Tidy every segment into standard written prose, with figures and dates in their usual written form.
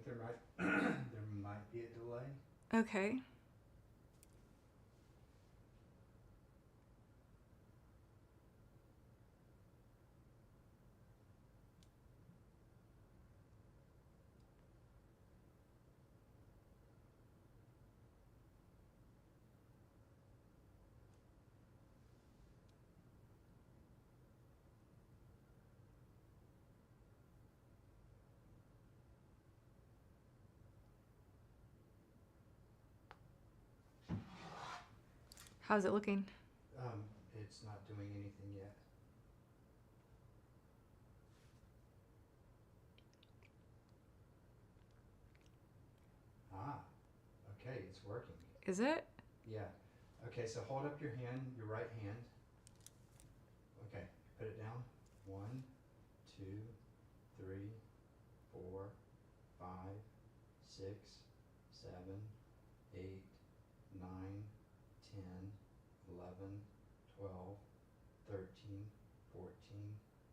think there might there might be a delay. Okay. How's it looking? It's not doing anything yet. Ah, okay, it's working. Is it? Yeah. Okay, so hold up your hand, your right hand. Okay, put it down. 1, 2, 3, 4, 5, 6, 7, 8, 9, 10, 11, 12, 13, 14,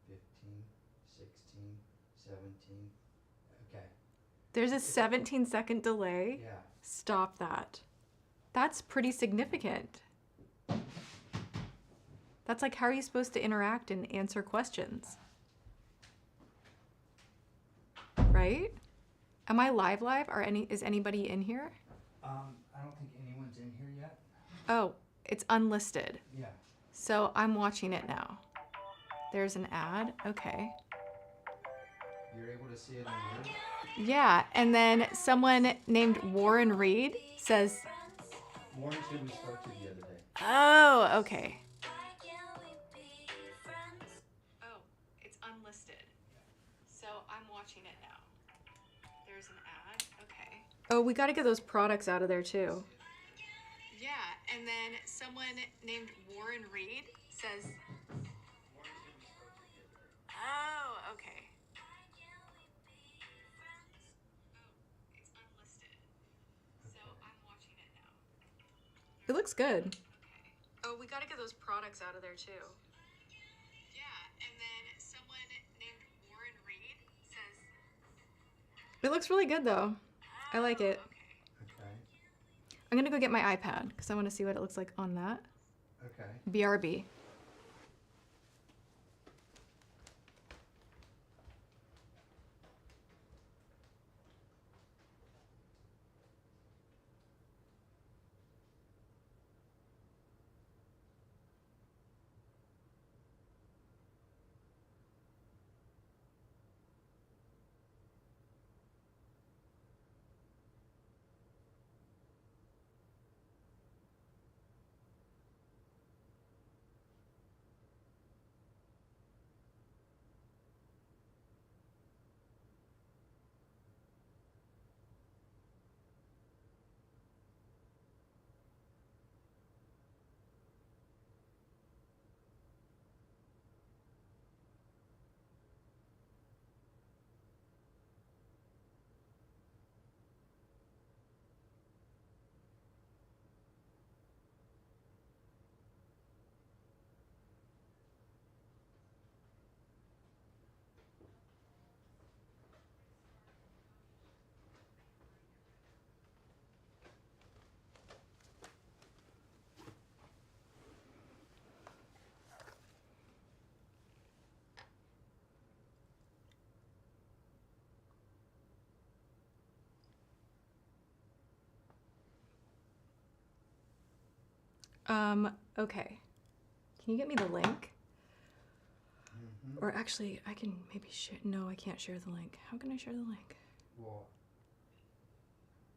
15, 16, 17. Okay. There's a 17-second delay? Yeah. Stop that. That's pretty significant. That's like, how are you supposed to interact and answer questions? Right? Am I live? Is anybody in here? I don't think anyone's in here yet. Oh, it's unlisted. Yeah. So I'm watching it now. There's an ad. Okay. You're able to see it on yours? Yeah, and then someone named Warren Reed says, Warren's who we spoke to the other day. oh, okay. Oh, it's unlisted. So I'm watching it now. There's an ad. Okay. Oh, we got to get those products out of there too. Yeah, and then someone named Warren Reed says, oh, okay. Oh, it's unlisted. So I'm watching it now. It looks good. Okay. Oh, we got to get those products out of there too. Yeah, and then someone named Warren Reed says, it looks really good though. I like it. Okay. I'm gonna go get my iPad because I want to see what it looks like on that. Okay. BRB. Okay. Can you get me the link? Mm-hmm. Or actually, I can maybe share. No, I can't share the link. How can I share the link? Well,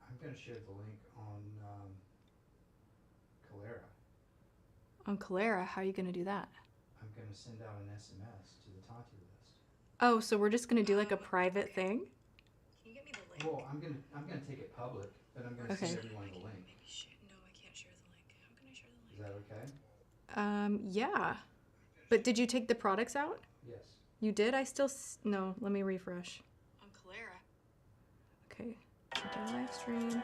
I'm going to share the link on Calera. On Calera, how are you going to do that? I'm going to send out an SMS to the Tati list. Oh, so we're just going to do like a private thing? Can you get me the link? Well, I'm going to take it public, but I'm going to send everyone the link. No, I can't share the link. How can I share the link? Is that okay? Yeah. But did you take the products out? Yes. You did? No, let me refresh. On Calera. Okay. Into live stream.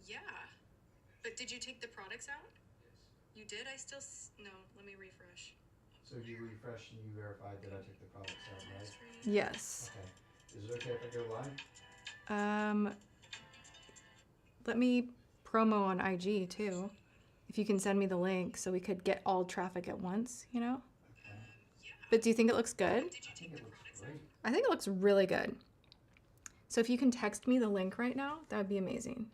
Yeah. did you take the products out? You did? I still... No, let me refresh. So you refreshed and you verified that I took the products out, right? Yes. Okay. Is it okay if I go live? Let me promo on IG too. If you can send me the link so we could get all traffic at once, you know? Okay. But do you think it looks good? I think it looks great. I think it looks really good. So if you can text me the link right now, that would be amazing.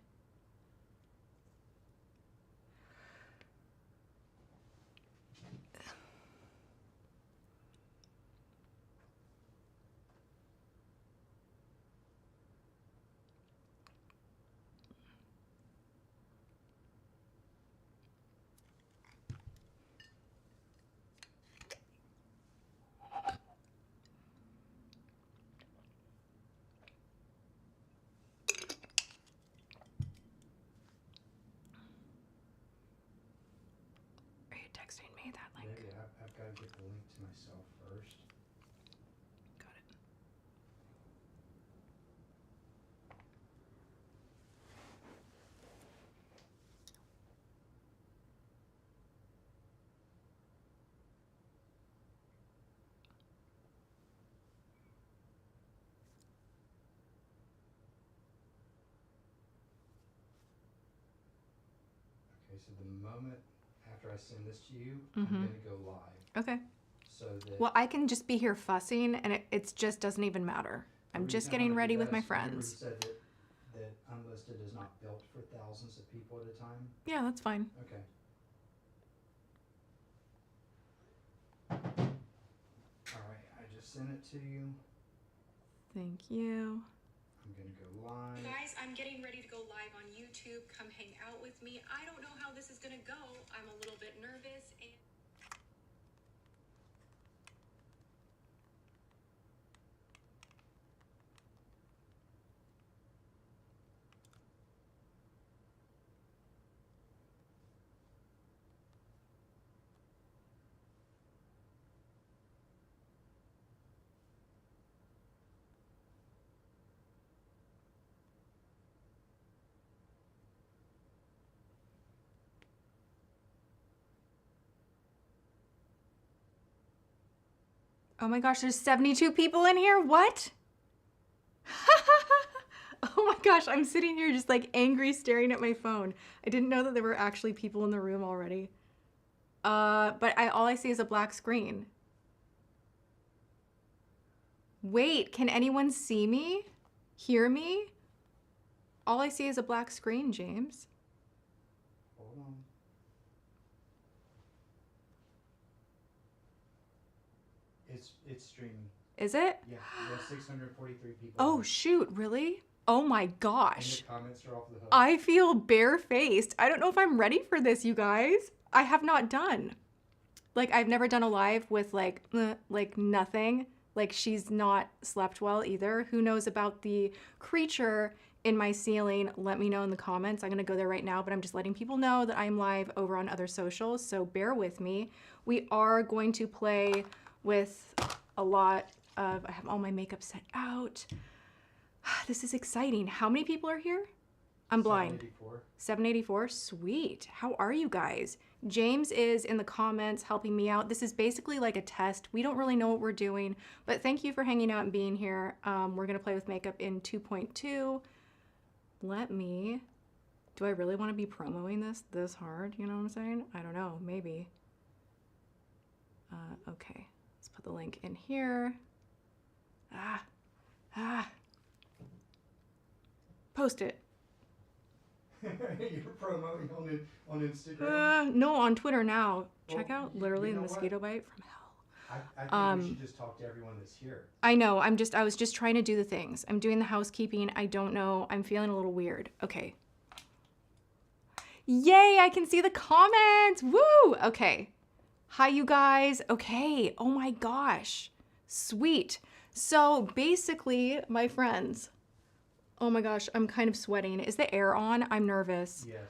Are you texting me that link? Yeah, I've got to get the link to myself first. Got it. Okay, so the moment after I send this to you, Mm-hmm. I'm going to go live. Okay. So that Well, I can just be here fussing and it just doesn't even matter. I'm just getting ready with my friends. Remember you said that Unlisted is not built for thousands of people at a time? Yeah, that's fine. Okay. Alright, I just sent it to you. Thank you. I'm going to go live. Guys, I'm getting ready to go live on YouTube. Come hang out with me. I don't know how this is going to go. I'm a little bit nervous. Oh my gosh, there's 72 people in here? What? Oh my gosh, I'm sitting here just like angry staring at my phone. I didn't know that there were actually people in the room already. But all I see is a black screen. Wait, can anyone see me? Hear me? All I see is a black screen, James. Hold on. It's streaming. Is it? Yeah, we have 643 people. Oh shoot, really? Oh my And gosh. the comments are off the hook. I feel barefaced. I don't know if I'm ready for this, you guys. I have not done. Like, I've never done a live with like nothing. Like, she's not slept well either. Who knows about the creature in my ceiling? Let me know in the comments. I'm gonna go there right now, but I'm just letting people know that I'm live over on other socials, so bear with me. We are going to play with a lot of, I have all my makeup set out. This is exciting. How many people are here? I'm blind. 784. 784, sweet. How are you guys? James is in the comments helping me out. This is basically like a test. We don't really know what we're doing, but thank you for hanging out and being here. We're gonna play with makeup in 2.2. Do I really wanna be promoting this hard? You know what I'm saying? I don't know, maybe. Okay, let's put the link in here. Post it. You're promoting on Instagram? No, on Twitter now. Check Well, out literally you the know mosquito bite from hell. I think we should just talk to everyone that's here. I know, I was just trying to do the things. I'm doing the housekeeping. I don't know. I'm feeling a little weird. Okay. Yay, I can see the comments. Woo! Okay. Hi, you guys. Okay. Oh my gosh. Sweet. So basically, my friends, oh my gosh, I'm kind of sweating. Is the air on? I'm nervous. Yes.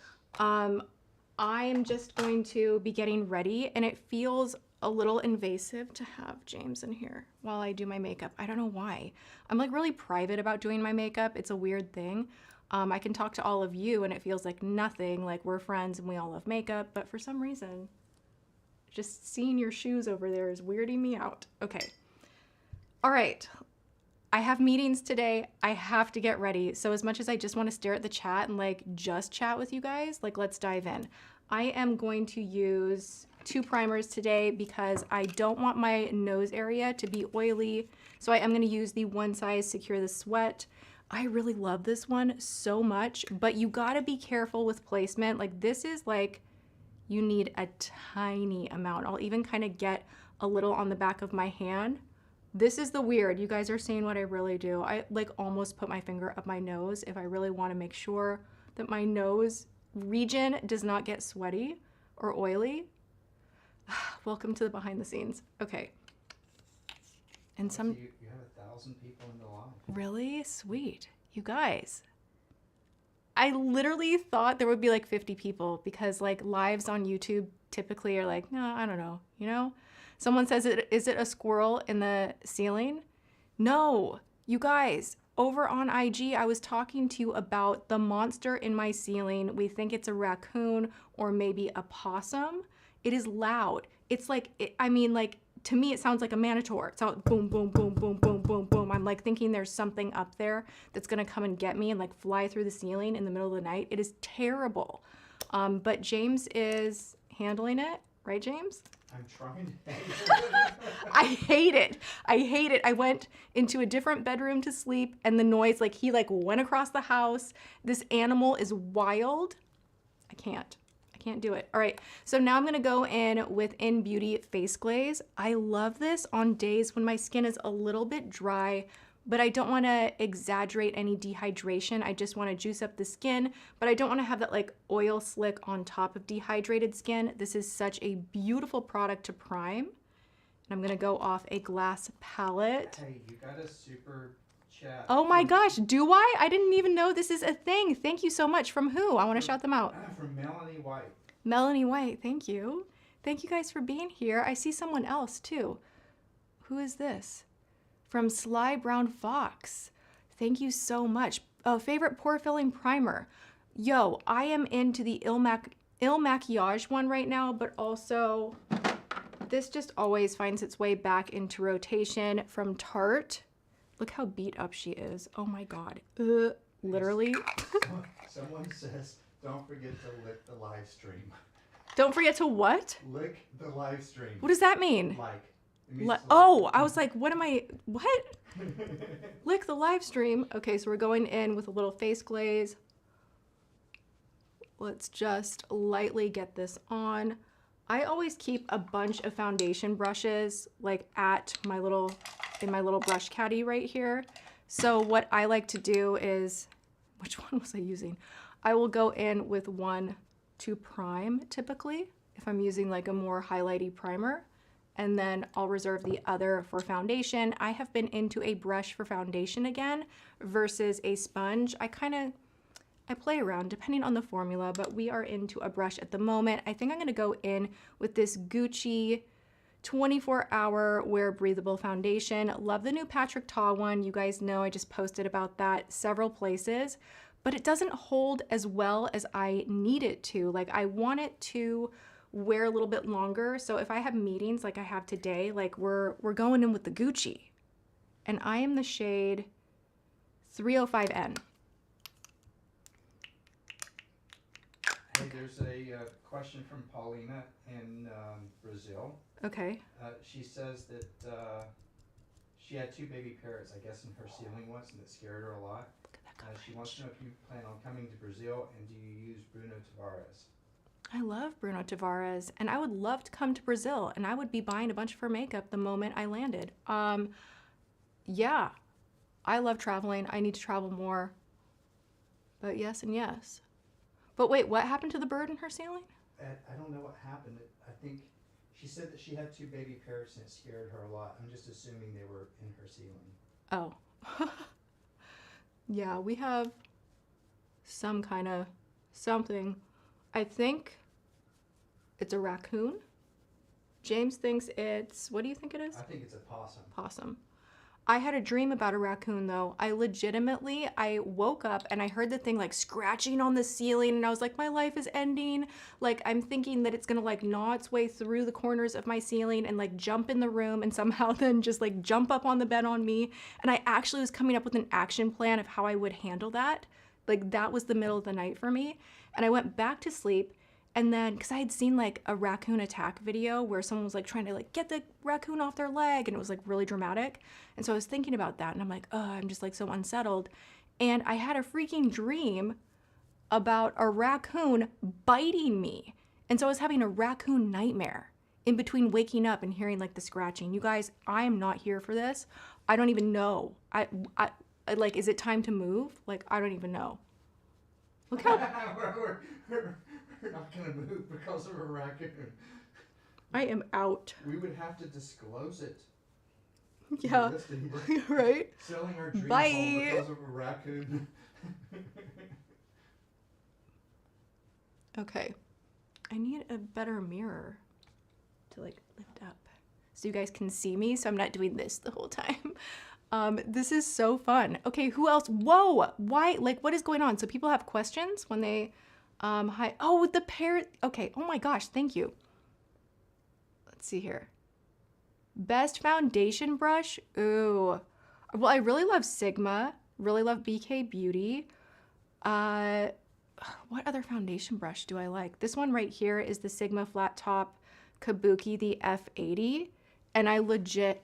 I'm just going to be getting ready, and it feels a little invasive to have James in here while I do my makeup. I don't know why. I'm like really private about doing my makeup. It's a weird thing. I can talk to all of you and it feels like nothing, like we're friends and we all love makeup, but for some reason, just seeing your shoes over there is weirding me out. Okay. All right. I have meetings today. I have to get ready. So as much as I just want to stare at the chat and like just chat with you guys, like let's dive in. I am going to use 2 primers today because I don't want my nose area to be oily. So I am going to use the One Size Secure the Sweat. I really love this one so much, but you got to be careful with placement. Like this is like, you need a tiny amount. I'll even kind of get a little on the back of my hand. This is the weird. You guys are seeing what I really do. I like almost put my finger up my nose if I really want to make sure that my nose region does not get sweaty or oily. Welcome to the behind the scenes. Okay. And You have 1,000 people in the live. Really? Sweet. You guys. I literally thought there would be like 50 people because like lives on YouTube typically are like, no, I don't know, you know? Someone says, is it a squirrel in the ceiling? No, you guys, over on IG, I was talking to you about the monster in my ceiling. We think it's a raccoon or maybe a possum. It is loud. It's like, to me, it sounds like a minotaur. It sounds boom, boom, boom, boom, boom, boom, boom. I'm like thinking there's something up there that's gonna come and get me and like fly through the ceiling in the middle of the night. It is terrible. But James is handling it, right, James? I'm trying to handle it. I hate it. I hate it. I went into a different bedroom to sleep and the noise, like he like went across the house. This animal is wild. I can't do it. All right, so now I'm gonna go in with In Beauty Face Glaze. I love this on days when my skin is a little bit dry, but I don't wanna exaggerate any dehydration. I just wanna juice up the skin, but I don't wanna have that like oil slick on top of dehydrated skin. This is such a beautiful product to prime. And I'm gonna go off a glass palette. Hey, you got a super chat. Oh my gosh, do I? I didn't even know this is a thing. Thank you so much. From who? I wanna shout them out. From Melanie White. Melanie White, thank you. Thank you guys for being here. I see someone else too. Who is this? From Sly Brown Fox. Thank you so much. Oh, favorite pore filling primer. Yo, I am into the Il Maquillage one right now, but also this just always finds its way back into rotation from Tarte. Look how beat up she is. Oh my God. Literally. Someone says, don't forget to lick the live stream. Don't forget to what? Lick the live stream. What does that mean? Oh, I was like, what? Lick the live stream. Okay, so we're going in with a little face glaze. Let's just lightly get this on. I always keep a bunch of foundation brushes like in my little brush caddy right here. So what I like to do is, which one was I using? I will go in with one to prime typically if I'm using like a more highlighty primer, and then I'll reserve the other for foundation. I have been into a brush for foundation again versus a sponge. I play around depending on the formula, but we are into a brush at the moment. I think I'm gonna go in with this Gucci 24-hour wear breathable foundation. Love the new Patrick Ta one. You guys know I just posted about that several places, but it doesn't hold as well as I need it to. Like I want it to wear a little bit longer. So if I have meetings like I have today, like we're going in with the Gucci, and I am the shade 305N. Hey, there's a question from Paulina in Brazil. Okay. She says that she had 2 baby parrots, I guess, in her ceiling once, and it scared her a lot. She wants to know if you plan on coming to Brazil, and do you use Bruno Tavares? I love Bruno Tavares, and I would love to come to Brazil, and I would be buying a bunch of her makeup the moment I landed. Yeah, I love traveling. I need to travel more. But yes and yes. But wait, what happened to the bird in her ceiling? I don't know what happened. I think she said that she had 2 baby parrots and it scared her a lot. I'm just assuming they were in her ceiling. Oh. Yeah, we have some kind of something. I think it's a raccoon. James thinks it's, what do you think it is? I think it's a possum. Possum. I had a dream about a raccoon though. I woke up and I heard the thing like scratching on the ceiling and I was like, my life is ending. Like I'm thinking that it's gonna like gnaw its way through the corners of my ceiling and like jump in the room and somehow then just like jump up on the bed on me. And I actually was coming up with an action plan of how I would handle that. Like that was the middle of the night for me. And I went back to sleep. And then, because I had seen like a raccoon attack video where someone was like trying to like get the raccoon off their leg and it was like really dramatic. And so I was thinking about that and I'm like, oh, I'm just like so unsettled. And I had a freaking dream about a raccoon biting me. And so I was having a raccoon nightmare in between waking up and hearing like the scratching. You guys, I am not here for this. I don't even know. I like, is it time to move? Like, I don't even know. Look how... We're not going to move because of a raccoon. I am out. We would have to disclose it. Yeah, right? Selling our dream Bye. home because of a raccoon. Okay. I need a better mirror to like lift up so you guys can see me so I'm not doing this the whole time. This is so fun. Okay, who else? Whoa, why? Like, what is going on? So people have questions when they... hi. Oh, the parrot. Okay. Oh my gosh. Thank you. Let's see here. Best foundation brush. Ooh. Well, I really love Sigma. Really love BK Beauty. What other foundation brush do I like? This one right here is the Sigma Flat Top Kabuki, the F80. And I legit,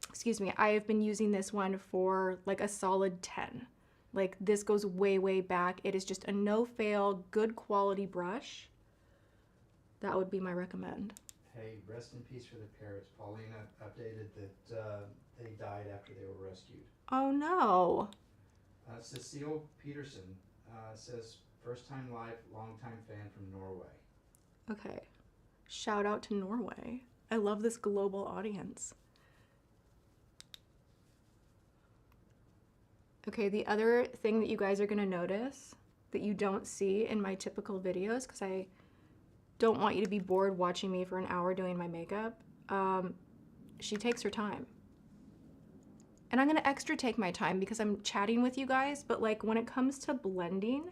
excuse me, I have been using this one for like a solid 10. Like this goes way, way back. It is just a no-fail, good quality brush. That would be my recommend. Hey, rest in peace for the parrots. Paulina updated that they died after they were rescued. Oh no. Cecile Peterson says, first time live, long time fan from Norway. Okay. Shout out to Norway. I love this global audience. Okay, the other thing that you guys are gonna notice that you don't see in my typical videos, because I don't want you to be bored watching me for an hour doing my makeup, she takes her time. And I'm gonna extra take my time because I'm chatting with you guys, but like when it comes to blending,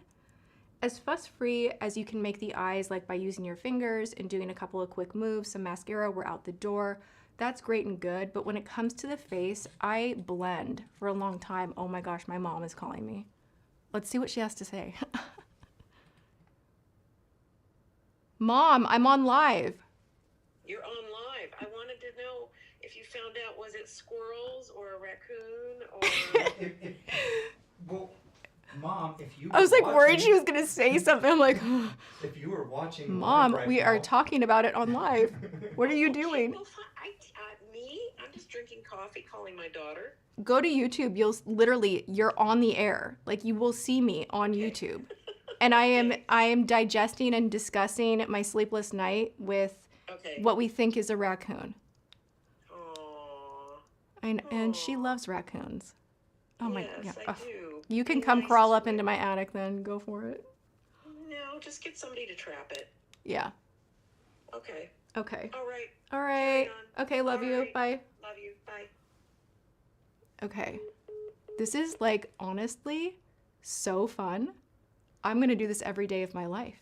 as fuss-free as you can make the eyes, like by using your fingers and doing a couple of quick moves, some mascara, we're out the door. That's great and good, but when it comes to the face, I blend for a long time. Oh my gosh, my mom is calling me. Let's see what she has to say. Mom, I'm on live. You're on live. I wanted to know if you found out, was it squirrels or a raccoon or... Well, Mom, if you I was like watching, worried she was gonna say something. I'm like, if you were watching Mom, right we now, are talking about it on live. What are you doing? Well, me? I'm just drinking coffee, calling my daughter. Go to YouTube. You'll literally, you're on the air. Like you will see me on YouTube. And I am digesting and discussing my sleepless night with what we think is a raccoon. Aww. And she loves raccoons. Oh my yes, god. I do. You can come crawl up into my attic then. Go for it. No, just get somebody to trap it. Yeah. Okay. Okay. All right. All right. Okay, love All you. right. Bye. Love you. Bye. Okay. This is like honestly so fun. I'm going to do this every day of my life.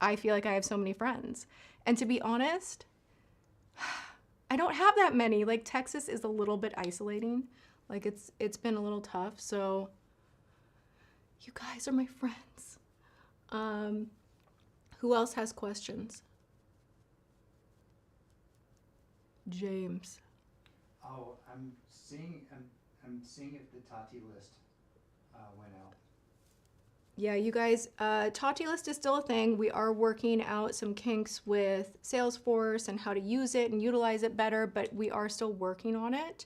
I feel like I have so many friends. And to be honest, I don't have that many. Like Texas is a little bit isolating. Like it's been a little tough. So you guys are my friends. Who else has questions? James. Oh, I'm seeing if the Tati list went out. Yeah, you guys, Tati list is still a thing. We are working out some kinks with Salesforce and how to use it and utilize it better, but we are still working on it.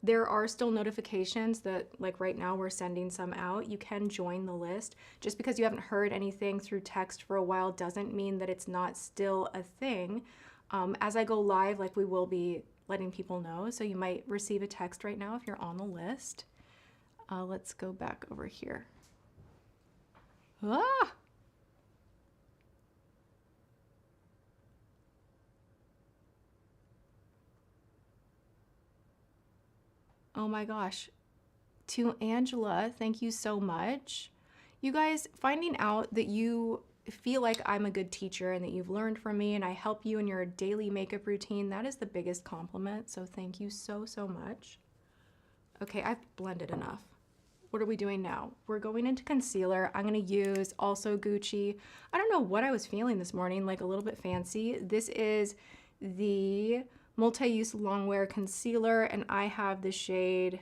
There are still notifications that, like right now, we're sending some out. You can join the list. Just because you haven't heard anything through text for a while doesn't mean that it's not still a thing. As I go live, like we will be letting people know. So you might receive a text right now if you're on the list. Let's go back over here. Ah! Oh my gosh. To Angela, thank you so much. You guys, finding out that you feel like I'm a good teacher and that you've learned from me and I help you in your daily makeup routine, that is the biggest compliment. So thank you so, so much. Okay, I've blended enough. What are we doing now? We're going into concealer. I'm gonna use also Gucci. I don't know what I was feeling this morning, like a little bit fancy. This is the multi-use longwear concealer and I have the shade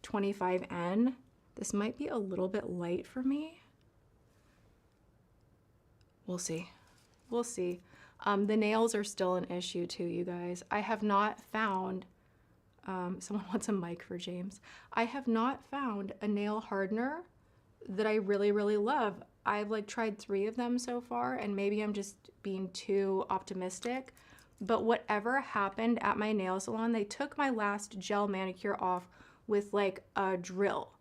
25N. This might be a little bit light for me. We'll see. We'll see. The nails are still an issue too, you guys. I have not found, someone wants a mic for James. I have not found a nail hardener that I really, really love. I've like tried 3 of them so far and maybe I'm just being too optimistic, but whatever happened at my nail salon, they took my last gel manicure off with like a drill.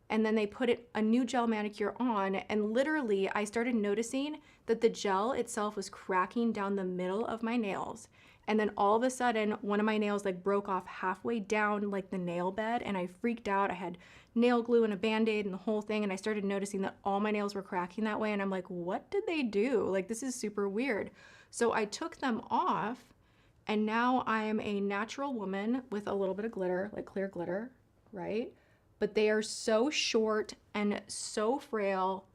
And then they put a new gel manicure on and literally I started noticing that the gel itself was cracking down the middle of my nails. And then all of a sudden, one of my nails like broke off halfway down like the nail bed and I freaked out. I had nail glue and a Band-Aid and the whole thing and I started noticing that all my nails were cracking that way and I'm like, what did they do? Like this is super weird. So I took them off and now I am a natural woman with a little bit of glitter, like clear glitter, right? But they are so short and so frail.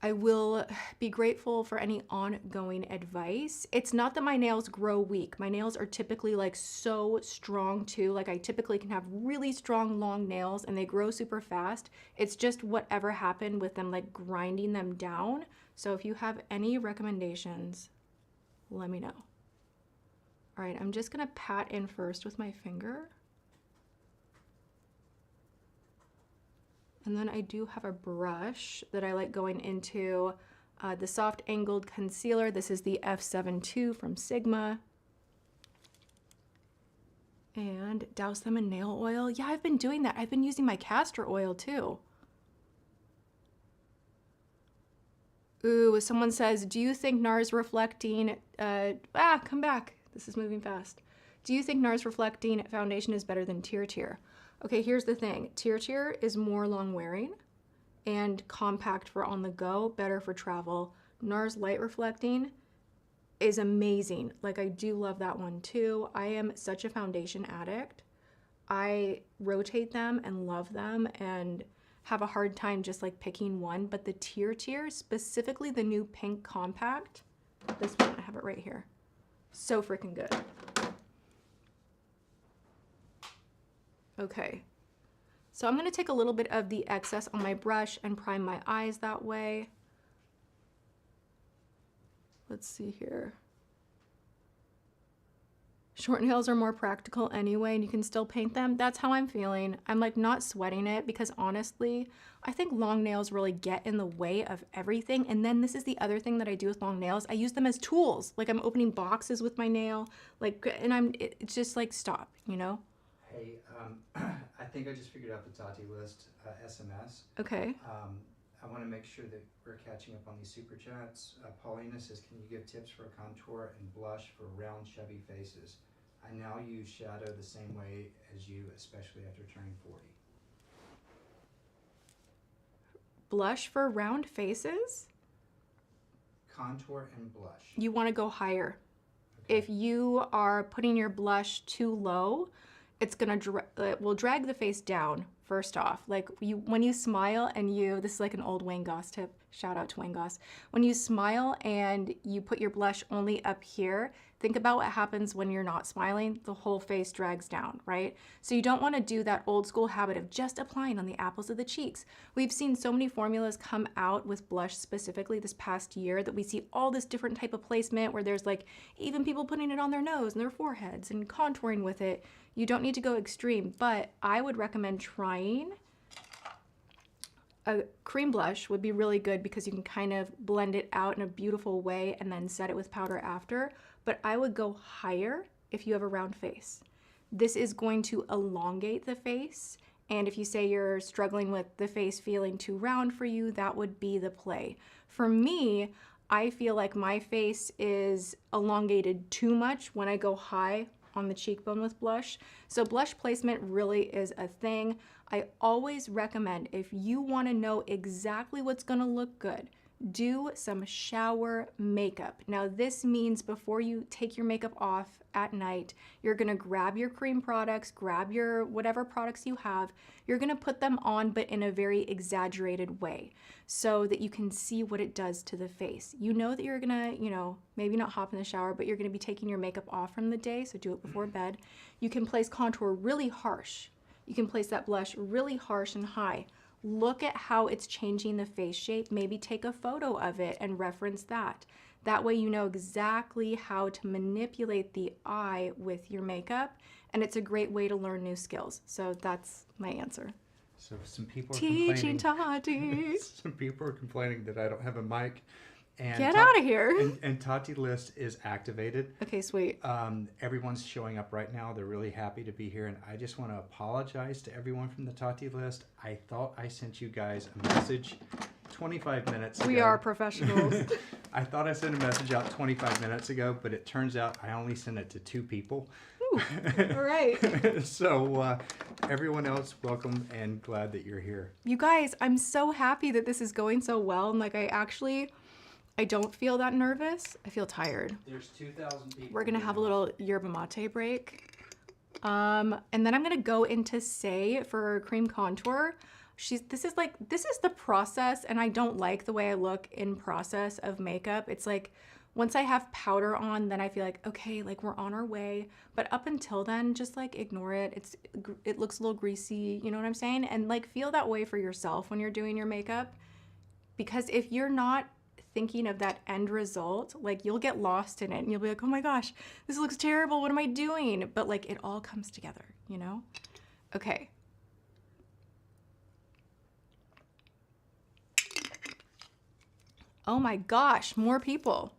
I will be grateful for any ongoing advice. It's not that my nails grow weak. My nails are typically like so strong too. Like I typically can have really strong long nails and they grow super fast. It's just whatever happened with them like grinding them down. So if you have any recommendations, let me know. All right, I'm just gonna pat in first with my finger. And then I do have a brush that I like going into the soft angled concealer. This is the F72 from Sigma. And douse them in nail oil. Yeah, I've been doing that. I've been using my castor oil too. Ooh, someone says, do you think NARS reflecting, come back. This is moving fast. Do you think NARS reflecting foundation is better than Tear Tear? Okay, here's the thing. Tear Tear is more long wearing and compact for on the go, better for travel. NARS light reflecting is amazing. Like I do love that one too. I am such a foundation addict. I rotate them and love them and have a hard time just like picking one, but the Tear Tear, specifically the new pink compact, this one, I have it right here. So freaking good. Okay, so I'm gonna take a little bit of the excess on my brush and prime my eyes that way. Let's see here. Short nails are more practical anyway, and you can still paint them. That's how I'm feeling. I'm like not sweating it because honestly, I think long nails really get in the way of everything. And then this is the other thing that I do with long nails. I use them as tools. Like I'm opening boxes with my nail, like, and it's just like, stop, you know? Hey, I think I just figured out the Tati list, SMS. Okay. I want to make sure that we're catching up on these super chats. Paulina says, can you give tips for contour and blush for round, chubby faces? I now use shadow the same way as you, especially after turning 40. Blush for round faces? Contour and blush. You want to go higher. Okay. If you are putting your blush too low, it's gonna it will drag the face down. First off, like when you smile and this is like an old Wayne Goss tip. Shout out to Wayne Goss. When you smile and you put your blush only up here, think about what happens when you're not smiling. The whole face drags down, right? So you don't want to do that old school habit of just applying on the apples of the cheeks. We've seen so many formulas come out with blush specifically this past year that we see all this different type of placement where there's like even people putting it on their nose and their foreheads and contouring with it. You don't need to go extreme, but I would recommend trying a cream blush would be really good because you can kind of blend it out in a beautiful way and then set it with powder after. But I would go higher if you have a round face. This is going to elongate the face. And if you say you're struggling with the face feeling too round for you, that would be the play. For me, I feel like my face is elongated too much when I go high on the cheekbone with blush. So blush placement really is a thing. I always recommend, if you want to know exactly what's going to look good, do some shower makeup. Now this means before you take your makeup off at night, you're gonna grab your cream products, grab your whatever products you have, you're gonna put them on, but in a very exaggerated way so that you can see what it does to the face. You know that you're gonna, maybe not hop in the shower, but you're gonna be taking your makeup off from the day, so do it before bed. You can place contour really harsh. You can place that blush really harsh and high. Look at how it's changing the face shape. Maybe take a photo of it and reference that. That way you know exactly how to manipulate the eye with your makeup, and it's a great way to learn new skills. So that's my answer. So some people are Teaching Tati. Some people are complaining that I don't have a mic. And Get out of here. And Tati list is activated. Okay, sweet. Everyone's showing up right now. They're really happy to be here. And I just want to apologize to everyone from the Tati list. I thought I sent you guys a message 25 minutes ago. We are professionals. I thought I sent a message out 25 minutes ago, but it turns out I only sent it to 2 people. Ooh, all right. So everyone else, welcome and glad that you're here. You guys, I'm so happy that this is going so well. And like I don't feel that nervous. I feel tired. There's 2,000 people. We're gonna have a little yerba mate break. And then I'm gonna go into Say for cream contour. This is the process, and I don't like the way I look in process of makeup. It's like once I have powder on, then I feel like, okay, like we're on our way. But up until then, just like ignore it. It looks a little greasy, you know what I'm saying? And like feel that way for yourself when you're doing your makeup. Because if you're not thinking of that end result, like you'll get lost in it and you'll be like, oh my gosh, this looks terrible, what am I doing? But like it all comes together, you know? Okay. Oh my gosh, more people.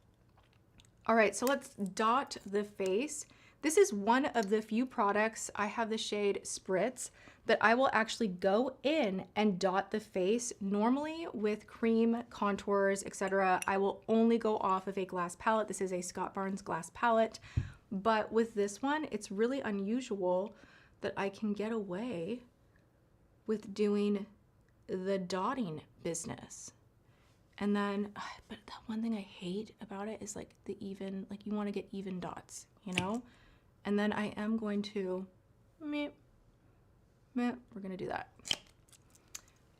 All right, so let's dot the face. This is one of the few products, I have the shade Spritz, that I will actually go in and dot the face. Normally with cream, contours, etc., I will only go off of a glass palette. This is a Scott Barnes glass palette. But with this one, it's really unusual that I can get away with doing the dotting business. And then, but the one thing I hate about it is like the even, like you want to get even dots, you know? And then I am going to, we're gonna do that.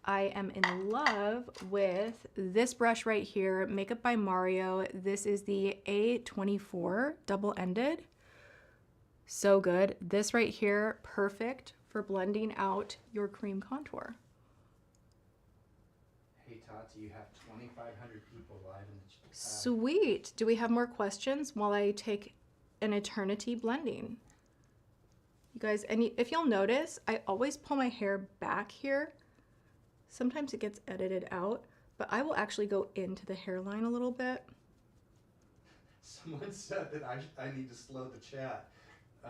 I am in love with this brush right here, Makeup by Mario. This is the A24 double-ended. So good. This right here, perfect for blending out your cream contour. Hey Tati, you have 2,500 people live in the chat. Sweet. Do we have more questions while I take an eternity blending? You guys, and if you'll notice, I always pull my hair back here. Sometimes it gets edited out, but I will actually go into the hairline a little bit. Someone said that I need to slow the chat.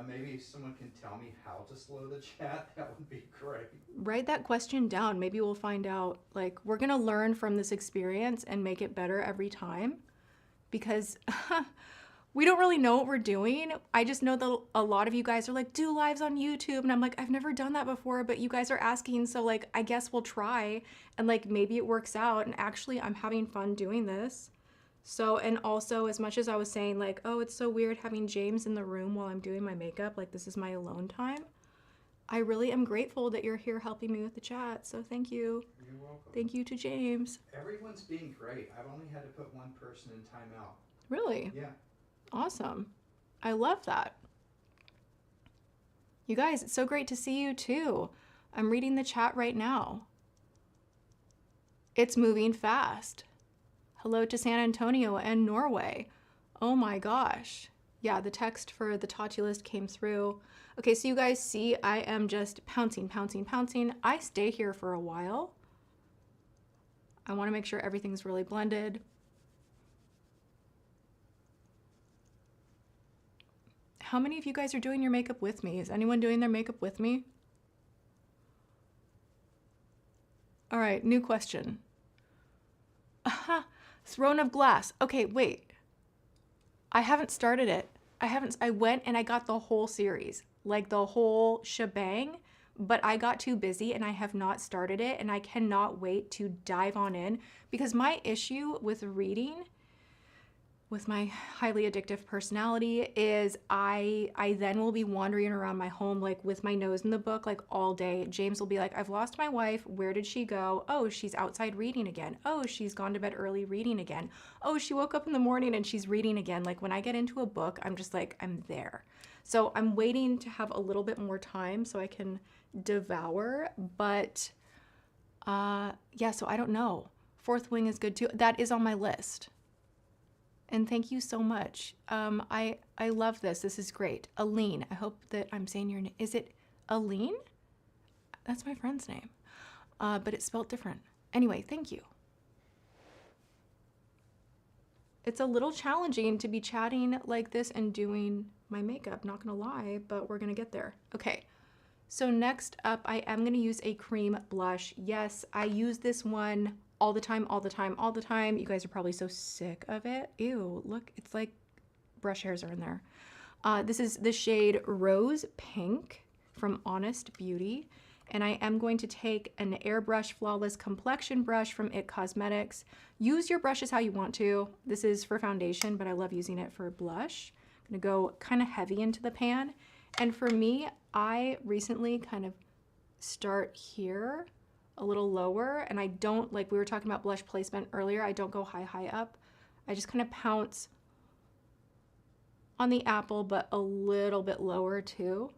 Maybe if someone can tell me how to slow the chat, that would be great. Write that question down. Maybe we'll find out. Like, we're gonna learn from this experience and make it better every time, because we don't really know what we're doing. I just know that a lot of you guys are like, do lives on YouTube. And I'm like, I've never done that before, but you guys are asking. So like, I guess we'll try, and like, maybe it works out. And actually I'm having fun doing this. So, and also as much as I was saying like, oh, it's so weird having James in the room while I'm doing my makeup, like this is my alone time. I really am grateful that you're here helping me with the chat. So thank you. You're welcome. Thank you to James. Everyone's being great. I've only had to put one person in timeout. Really? Yeah. Awesome. I love that. You guys, it's so great to see you too. I'm reading the chat right now. It's moving fast. Hello to San Antonio and Norway. Oh my gosh. Yeah, the text for the Tati list came through. Okay, so you guys see I am just pouncing, pouncing, pouncing. I stay here for a while. I want to make sure everything's really blended. How many of you guys are doing your makeup with me? Is anyone doing their makeup with me? All right, new question. Aha, Throne of Glass. Okay, wait. I haven't started it. I went and I got the whole series, like the whole shebang, but I got too busy and I have not started it, and I cannot wait to dive on in, because my issue with reading, with my highly addictive personality, is I then will be wandering around my home like with my nose in the book like all day. James will be like, I've lost my wife. Where did she go? Oh, she's outside reading again. Oh, she's gone to bed early reading again. Oh, she woke up in the morning and she's reading again. Like when I get into a book, I'm just like, I'm there. So I'm waiting to have a little bit more time so I can devour. But yeah, so I don't know. Fourth Wing is good too. That is on my list. And thank you so much. I love this. This is great. Aline, I hope that I'm saying your name. Is it Aline? That's my friend's name. But it's spelled different. Anyway, thank you. It's a little challenging to be chatting like this and doing my makeup, not gonna lie, but we're gonna get there. Okay, so next up, I am gonna use a cream blush. Yes, I use this one all the time, all the time, all the time. You guys are probably so sick of it. Ew, look, it's like brush hairs are in there. This is the shade Rose Pink from Honest Beauty. And I am going to take an Airbrush Flawless Complexion brush from IT Cosmetics. Use your brushes how you want to. This is for foundation, but I love using it for blush. I'm gonna go kind of heavy into the pan. And for me, I recently kind of start here, a little lower, and I don't, like we were talking about blush placement earlier, I don't go high up. I just kind of pounce on the apple, but a little bit lower too.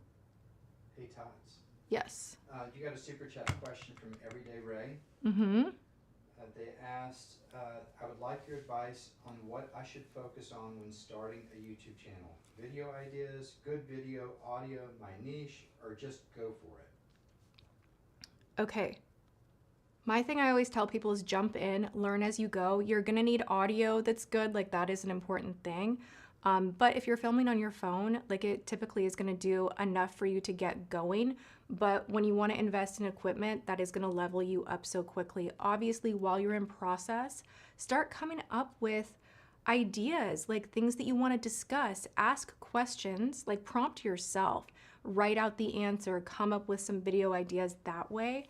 Hey, Tots. Yes. You got a super chat question from Everyday Ray. Mm-hmm. They asked, I would like your advice on what I should focus on when starting a YouTube channel. Video ideas, good video, audio, my niche, or just go for it? Okay. My thing I always tell people is jump in, learn as you go. You're gonna need audio that's good, like that is an important thing. But if you're filming on your phone, like it typically is gonna do enough for you to get going. But when you wanna invest in equipment, that is gonna level you up so quickly. Obviously, while you're in process, start coming up with ideas, like things that you wanna discuss. Ask questions, like prompt yourself, write out the answer, come up with some video ideas that way.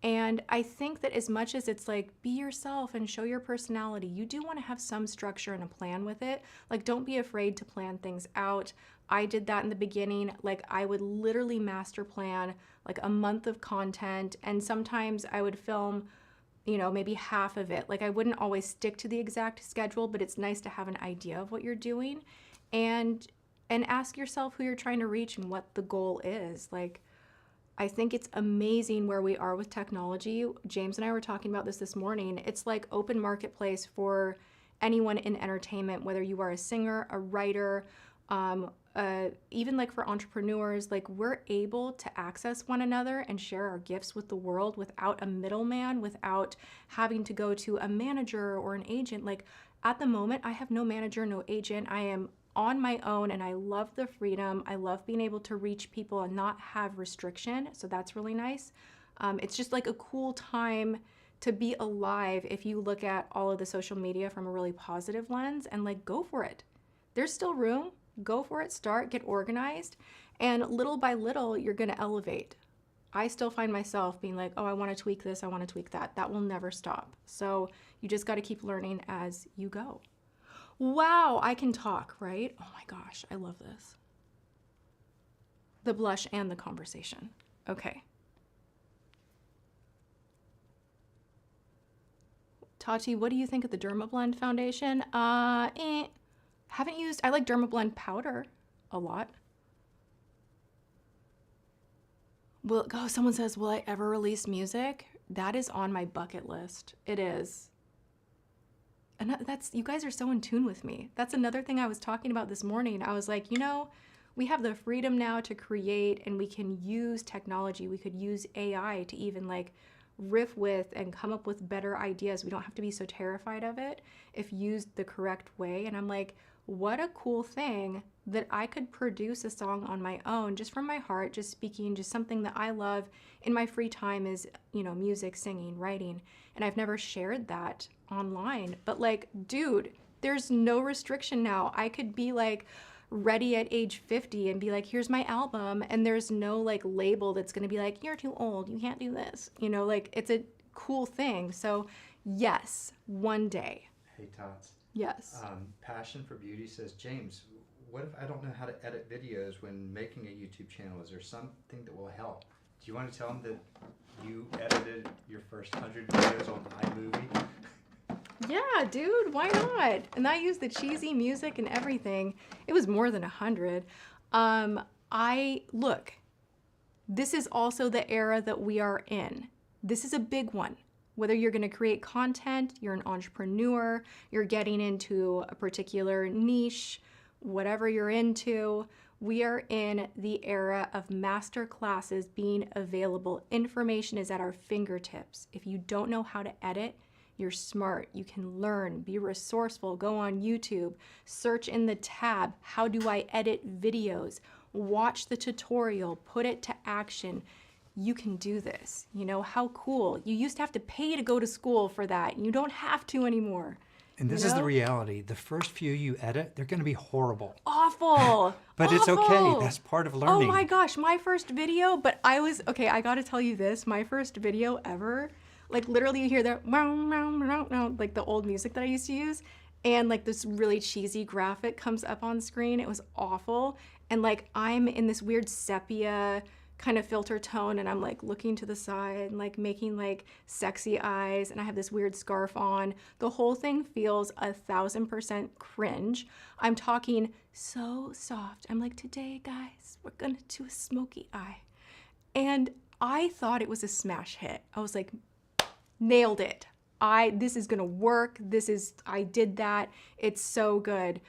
And I think that as much as it's like, be yourself and show your personality, you do want to have some structure and a plan with it. Like, don't be afraid to plan things out. I did that in the beginning. Like, I would literally master plan like a month of content. And sometimes I would film, you know, maybe half of it. Like, I wouldn't always stick to the exact schedule, but it's nice to have an idea of what you're doing. And ask yourself who you're trying to reach and what the goal is. Like, I think it's amazing where we are with technology. James and I were talking about this morning. It's like open marketplace for anyone in entertainment, whether you are a singer, a writer, even like for entrepreneurs. Like, we're able to access one another and share our gifts with the world without a middleman, without having to go to a manager or an agent. Like, at the moment, I have no manager, no agent. I am on my own, and I love the freedom. I love being able to reach people and not have restriction. So that's really nice. It's just like a cool time to be alive if you look at all of the social media from a really positive lens, and like, go for it. There's still room. Go for it. Start, get organized, and little by little, you're going to elevate. I still find myself being like, oh, I want to tweak this. I want to tweak that. That will never stop. So you just got to keep learning as you go. Wow, I can talk, right? Oh my gosh, I love this. The blush and the conversation. Okay. Tati, what do you think of the Dermablend foundation? Haven't used, I like Dermablend powder a lot. Someone says, will I ever release music? That is on my bucket list. It is. And you guys are so in tune with me. That's another thing I was talking about this morning. I was like, you know, we have the freedom now to create, and we can use technology. We could use AI to even like riff with and come up with better ideas. We don't have to be so terrified of it if used the correct way. And I'm like, what a cool thing that I could produce a song on my own, just from my heart, just speaking, just something that I love in my free time is, you know, music, singing, writing. And I've never shared that online, but like, dude, there's no restriction now. I could be like ready at age 50 and be like, here's my album. And there's no like label that's going to be like, you're too old, you can't do this. You know, like it's a cool thing. So yes, one day. Hey, Tots. Yes. Passion for Beauty says, James, what if I don't know how to edit videos when making a YouTube channel? Is there something that will help? Do you want to tell them that you edited your first 100 videos on iMovie? Yeah, dude, why not? And I used the cheesy music and everything. It was more than 100. Look, this is also the era that we are in. This is a big one. Whether you're going to create content, you're an entrepreneur, you're getting into a particular niche, whatever you're into, we are in the era of master classes being available. Information is at our fingertips. If you don't know how to edit, you're smart, you can learn, be resourceful, go on YouTube, search in the tab, how do I edit videos? Watch the tutorial, put it to action. You can do this. You know, how cool. You used to have to pay to go to school for that. You don't have to anymore. And this is the reality. The first few you edit, they're going to be horrible. Awful. But it's okay. That's part of learning. Oh my gosh, my first video, but I got to tell you this, my first video ever, like literally you hear that, like the old music that I used to use, and like this really cheesy graphic comes up on screen. It was awful. And like I'm in this weird sepia kind of filter tone, and I'm like looking to the side and like making like sexy eyes, and I have this weird scarf on. The whole thing feels 1000% cringe. I'm talking so soft. I'm like, today guys, we're gonna do a smoky eye. And I thought it was a smash hit. I was like, nailed it. This is gonna work. I did that. It's so good.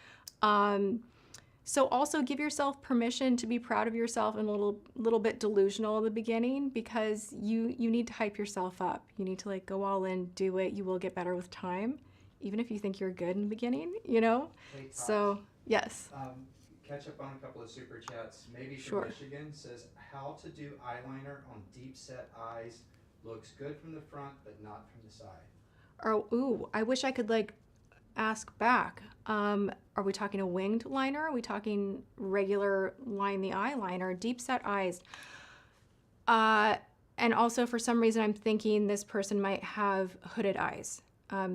So also give yourself permission to be proud of yourself and a little bit delusional in the beginning, because you need to hype yourself up. You need to like go all in, do it. You will get better with time, even if you think you're good in the beginning, you know? Hey, So, yes. Catch up on a couple of super chats. Maybe from Sure. Michigan says, how to do eyeliner on deep set eyes. Looks good from the front, but not from the side. Oh, ooh, I wish I could like ask back. Are we talking a winged liner? Are we talking regular line the eyeliner, deep set eyes? And also for some reason I'm thinking this person might have hooded eyes,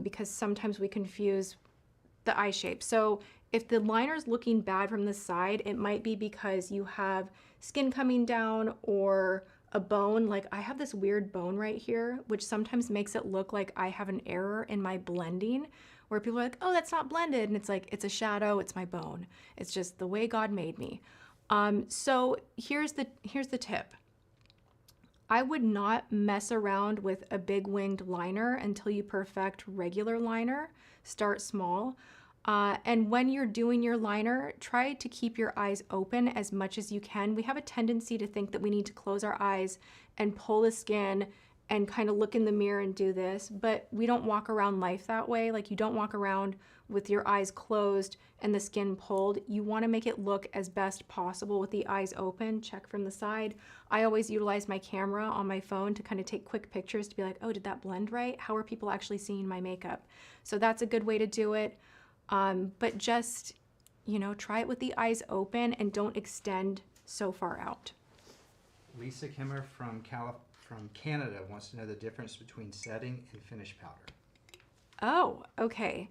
because sometimes we confuse the eye shape. So if the liner's looking bad from the side, it might be because you have skin coming down or a bone. Like I have this weird bone right here, which sometimes makes it look like I have an error in my blending, where people are like, oh, that's not blended. And it's like, it's a shadow, it's my bone. It's just the way God made me. So here's the tip. I would not mess around with a big winged liner until you perfect regular liner. Start small. And when you're doing your liner, try to keep your eyes open as much as you can. We have a tendency to think that we need to close our eyes and pull the skin and kind of look in the mirror and do this, but we don't walk around life that way. Like you don't walk around with your eyes closed and the skin pulled. You want to make it look as best possible with the eyes open. Check from the side. I always utilize my camera on my phone to kind of take quick pictures to be like, oh, did that blend right? How are people actually seeing my makeup? So that's a good way to do it. But just, you know, try it with the eyes open and don't extend so far out. Lisa Kimmer from Canada wants to know the difference between setting and finish powder. Oh, okay.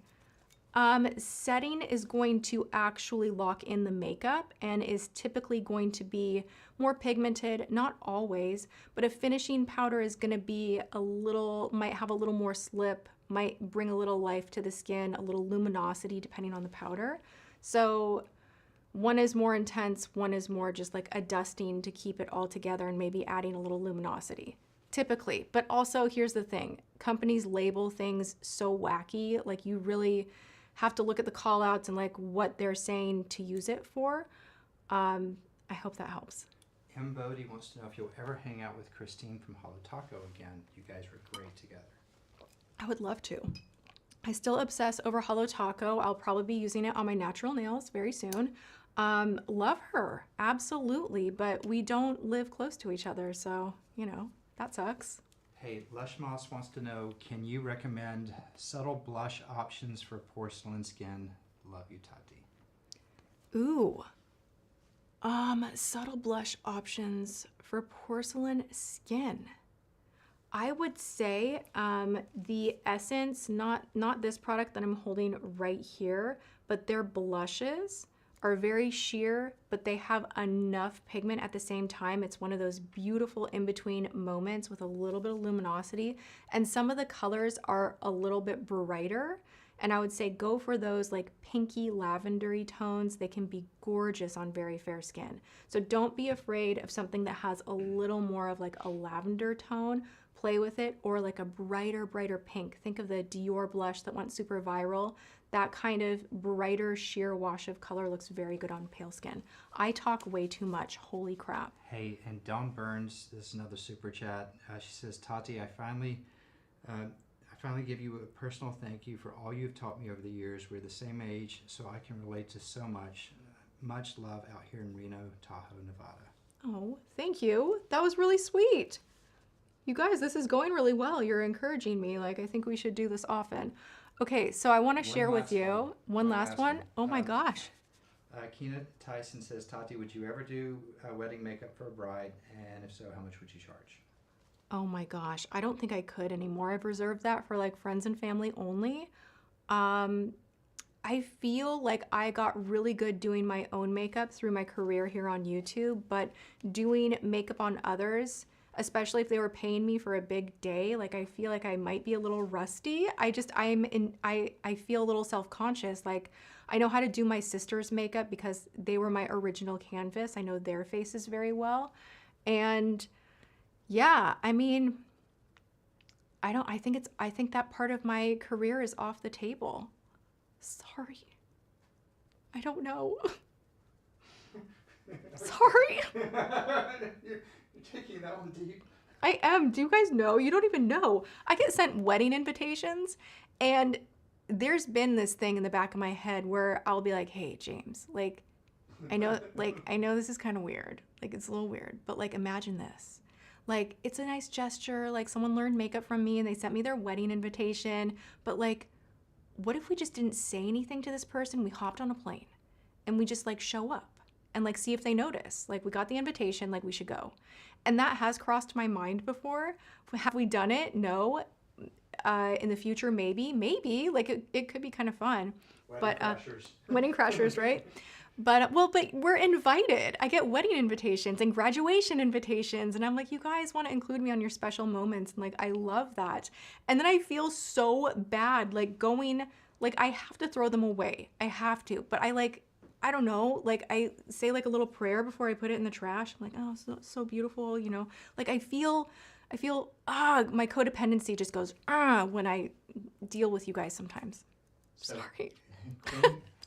Setting is going to actually lock in the makeup and is typically going to be more pigmented, not always, but a finishing powder is going to be might have a little more slip, might bring a little life to the skin, a little luminosity depending on the powder. So one is more intense, one is more just like a dusting to keep it all together and maybe adding a little luminosity, typically. But also here's the thing, companies label things so wacky, like you really have to look at the call outs and like what they're saying to use it for. I hope that helps. M. Bodie wants to know if you'll ever hang out with Christine from Holo Taco again. You guys were great together. I would love to. I still obsess over Holo Taco. I'll probably be using it on my natural nails very soon. Love her, absolutely, but we don't live close to each other, so, you know, that sucks. Hey, Lush Moss wants to know, can you recommend subtle blush options for porcelain skin? Love you, Tati. Ooh. Subtle blush options for porcelain skin. I would say the Essence, not this product that I'm holding right here, but their blushes are very sheer, but they have enough pigment at the same time. It's one of those beautiful in-between moments with a little bit of luminosity, and some of the colors are a little bit brighter. And I would say go for those like pinky lavendery tones. They can be gorgeous on very fair skin. So don't be afraid of something that has a little more of like a lavender tone. Play with it, or like a brighter pink. Think of the Dior blush that went super viral. That kind of brighter sheer wash of color looks very good on pale skin. I talk way too much. Holy crap. Hey, and Dawn Burns, this is another super chat. She says, Tati, I finally give you a personal thank you for all you've taught me over the years. We're the same age, so I can relate to so much. Much love out here in Reno, Tahoe, Nevada. Oh, thank you. That was really sweet. You guys, this is going really well. You're encouraging me. Like, I think we should do this often. Okay, so I want to share with you one last one. Oh my gosh. Keena Tyson says, Tati, would you ever do wedding makeup for a bride? And if so, how much would you charge? Oh my gosh, I don't think I could anymore. I've reserved that for like friends and family only. I feel like I got really good doing my own makeup through my career here on YouTube, but doing makeup on others, especially if they were paying me for a big day, like I feel like I might be a little rusty. I feel a little self-conscious. Like I know how to do my sister's makeup because they were my original canvas. I know their faces very well. And yeah, I mean, I think that part of my career is off the table. Sorry. I don't know. Sorry. You're taking that one deep. I am. Do you guys know? You don't even know. I get sent wedding invitations, and there's been this thing in the back of my head where I'll be like, hey, James, like, I know this is kind of weird. Like, it's a little weird, but like, imagine this. Like, it's a nice gesture. Like, someone learned makeup from me and they sent me their wedding invitation. But like, what if we just didn't say anything to this person? We hopped on a plane and we just like show up and like see if they notice. Like, we got the invitation, like we should go. And that has crossed my mind before. Have we done it? No. In the future, maybe. Like, it could be kind of fun. Wedding crashers, right? But we're invited. I get wedding invitations and graduation invitations. And I'm like, you guys want to include me on your special moments. And like, I love that. And then I feel so bad, like going, like I have to throw them away. I have to, but I don't know, like I say like a little prayer before I put it in the trash. I'm like, oh, so beautiful, you know, like I feel, my codependency just goes, when I deal with you guys sometimes. Sorry.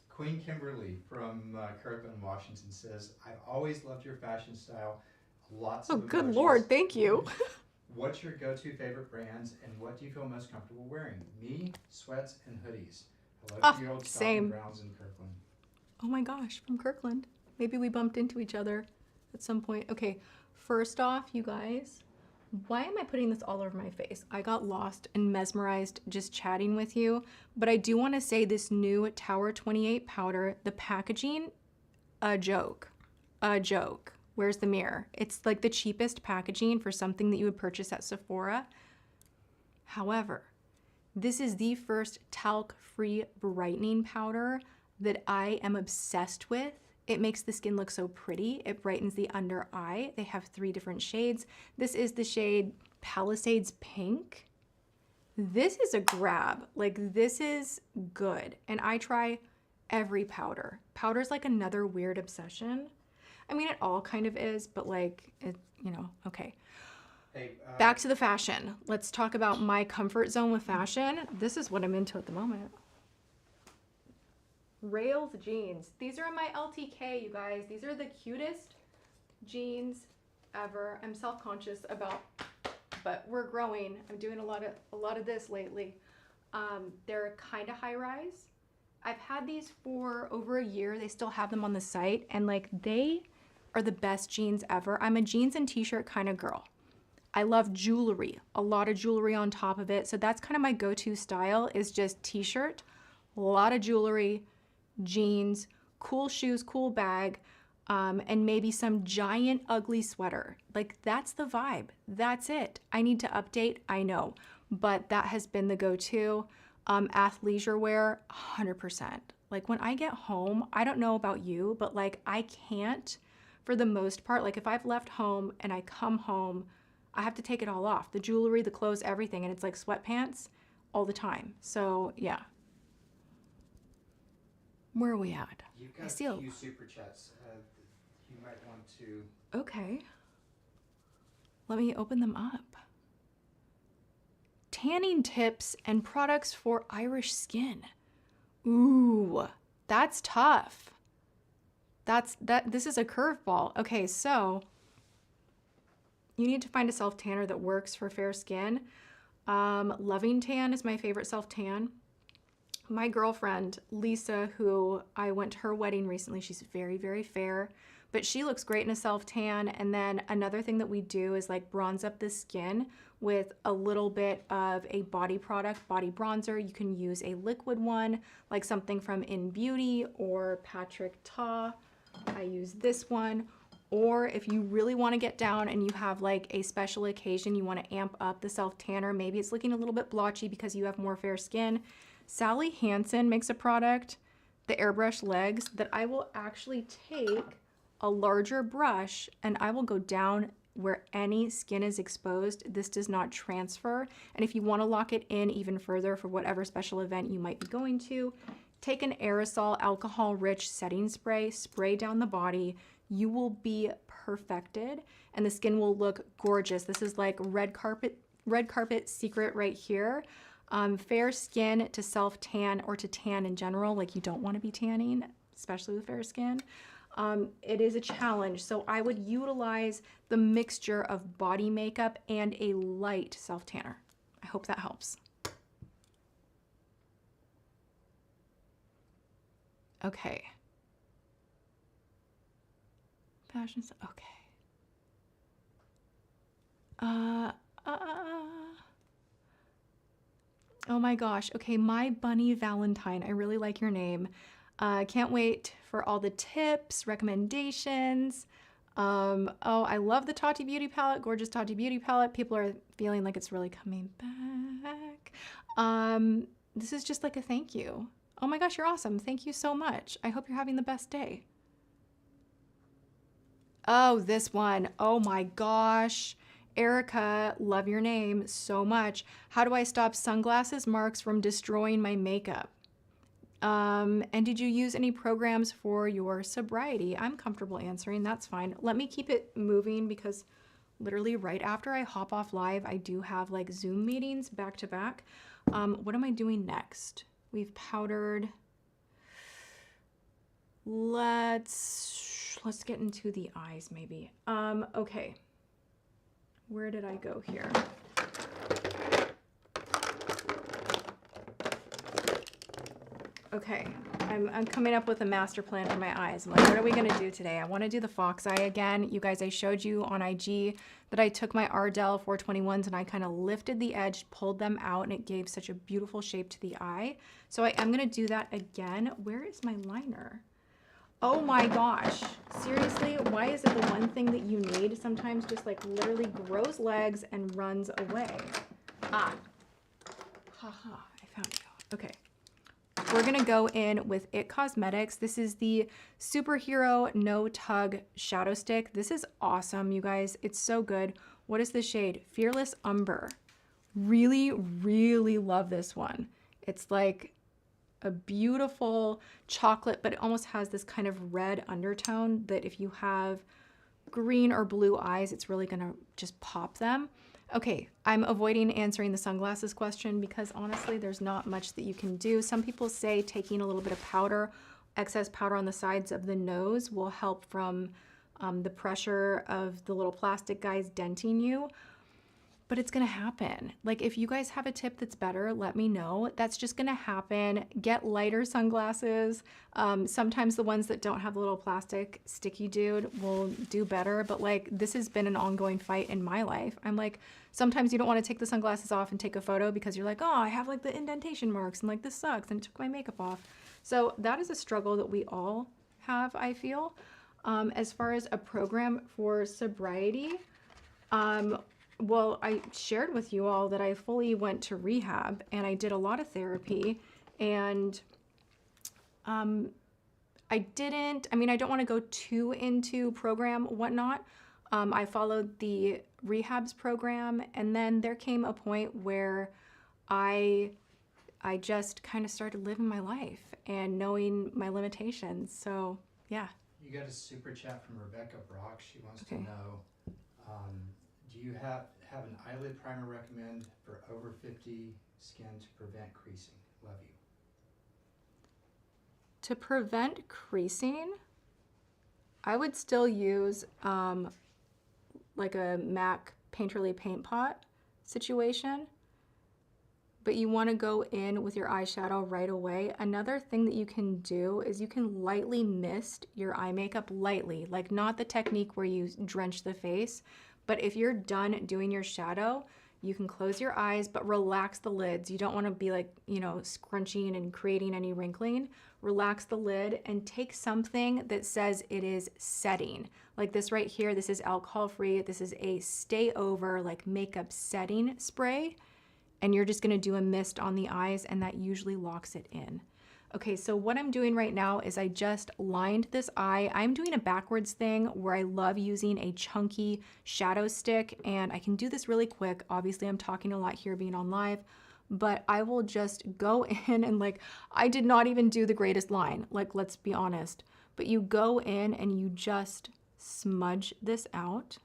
Queen Kimberly from Kirkland, Washington says, I've always loved your fashion style. Lots of good emojis. Lord, thank you. What's your go-to favorite brands and what do you feel most comfortable wearing? Me, sweats, and hoodies. 11-year-old same. Browns in Kirkland. Oh my gosh, from Kirkland. Maybe we bumped into each other at some point. Okay, first off, you guys, why am I putting this all over my face? I got lost and mesmerized just chatting with you, but I do want to say this new Tower 28 powder, the packaging, a joke. Where's the mirror? It's like the cheapest packaging for something that you would purchase at Sephora. However, this is the first talc-free brightening powder that I am obsessed with. It makes the skin look so pretty. It brightens the under eye. They have 3 different shades. This is the shade Palisades Pink. This is a grab. Like, this is good. And I try every powder. Powder's like another weird obsession. I mean, it all kind of is, but like, it, you know, okay. Hey, back to the fashion. Let's talk about my comfort zone with fashion. This is what I'm into at the moment. Rails jeans. These are my LTK, you guys. These are the cutest jeans ever. I'm self-conscious about, but we're growing. I'm doing a lot of this lately. They're kind of high rise. I've had these for over a year. They still have them on the site, and like, they are the best jeans ever. I'm a jeans and t-shirt kind of girl. I love jewelry, a lot of jewelry on top of it. So that's kind of my go-to style, is just t-shirt, a lot of jewelry, jeans, cool shoes, cool bag, and maybe some giant ugly sweater. Like that's the vibe. That's it. I need to update, I know, but that has been the go-to. Athleisure wear, 100%. Like when I get home, I don't know about you, but like I can't, for the most part, like if I've left home and I come home, I have to take it all off. The jewelry, the clothes, everything. And it's like sweatpants all the time. So yeah. Where are we at? You've got I a see few super chats. You might want to. Okay. Let me open them up. Tanning tips and products for Irish skin. Ooh, that's tough. This is a curveball. Okay, so you need to find a self tanner that works for fair skin. Loving Tan is my favorite self tan. My girlfriend, Lisa, who I went to her wedding recently, she's very, very fair, but she looks great in a self tan. And then another thing that we do is like bronze up the skin with a little bit of a body product, body bronzer. You can use a liquid one, like something from In Beauty or Patrick Ta. I use this one. Or if you really want to get down and you have like a special occasion, you want to amp up the self tanner, maybe it's looking a little bit blotchy because you have more fair skin. Sally Hansen makes a product, the airbrush legs, that I will actually take a larger brush and I will go down where any skin is exposed. This does not transfer. And if you want to lock it in even further for whatever special event you might be going to, take an aerosol alcohol-rich setting spray, spray down the body. You will be perfected and the skin will look gorgeous. This is like red carpet secret right here. Fair skin to self tan or to tan in general, like you don't want to be tanning, especially with fair skin. It is a challenge. So I would utilize the mixture of body makeup and a light self tanner. I hope that helps. Okay. Fashion, okay. Oh my gosh. Okay, My Bunny Valentine. I really like your name. Can't wait for all the tips, recommendations. Oh, I love the Tati Beauty palette. Gorgeous Tati Beauty palette. People are feeling like it's really coming back. This is just like a thank you. Oh my gosh, you're awesome. Thank you so much. I hope you're having the best day. Oh, this one. Oh my gosh. Erica, love your name so much. How do I stop sunglasses marks from destroying my makeup? And did you use any programs for your sobriety? I'm comfortable answering. That's fine. Let me keep it moving because literally right after I hop off live, I do have like Zoom meetings back to back. What am I doing next? We've powdered. Let's get into the eyes maybe. Okay. Where did I go here? Okay, I'm coming up with a master plan for my eyes. I'm like, what are we gonna do today? I wanna do the fox eye again. You guys, I showed you on IG that I took my Ardell 421s and I kind of lifted the edge, pulled them out, and it gave such a beautiful shape to the eye. So I am gonna do that again. Where is my liner? Oh my gosh, seriously, why is it the one thing that you need sometimes just like literally grows legs and runs away? Ah, haha, I found you. Okay, we're gonna go in with IT Cosmetics. This is the Superhero No Tug Shadow Stick. This is awesome, you guys. It's so good. What is the shade? Fearless Umber. Really, really love this one. It's like a beautiful chocolate, but it almost has this kind of red undertone that if you have green or blue eyes, it's really gonna just pop them. Okay, I'm avoiding answering the sunglasses question because honestly, there's not much that you can do. Some people say taking a little bit of powder, excess powder on the sides of the nose will help from the pressure of the little plastic guys denting you. But it's gonna happen. Like if you guys have a tip that's better, let me know. That's just gonna happen. Get lighter sunglasses. Sometimes the ones that don't have the little plastic sticky dude will do better, but like this has been an ongoing fight in my life. I'm like, sometimes you don't wanna take the sunglasses off and take a photo because you're like, oh, I have like the indentation marks and like this sucks and it took my makeup off. So that is a struggle that we all have, I feel. As far as a program for sobriety, well, I shared with you all that I fully went to rehab and I did a lot of therapy, and I don't want to go too into program whatnot. I followed the rehabs program, and then there came a point where I just kind of started living my life and knowing my limitations. So yeah. You got a super chat from Rebecca Brock. She wants to Okay. know, do you have an eyelid primer recommend for over 50 skin to prevent creasing? Love you. To prevent creasing, I would still use like a MAC Painterly paint pot situation, but you want to go in with your eyeshadow right away. Another thing that you can do is you can lightly mist your eye makeup lightly, like not the technique where you drench the face, but if you're done doing your shadow, you can close your eyes, but relax the lids. You don't want to be like, scrunching and creating any wrinkling. Relax the lid and take something that says it is setting. Like this right here, this is alcohol free. This is a stay over like makeup setting spray. And you're just gonna do a mist on the eyes, and that usually locks it in. Okay, so what I'm doing right now is I just lined this eye. I'm doing a backwards thing where I love using a chunky shadow stick, and I can do this really quick. Obviously, I'm talking a lot here being on live, but I will just go in and I did not even do the greatest line, let's be honest. But you go in and you just smudge this out.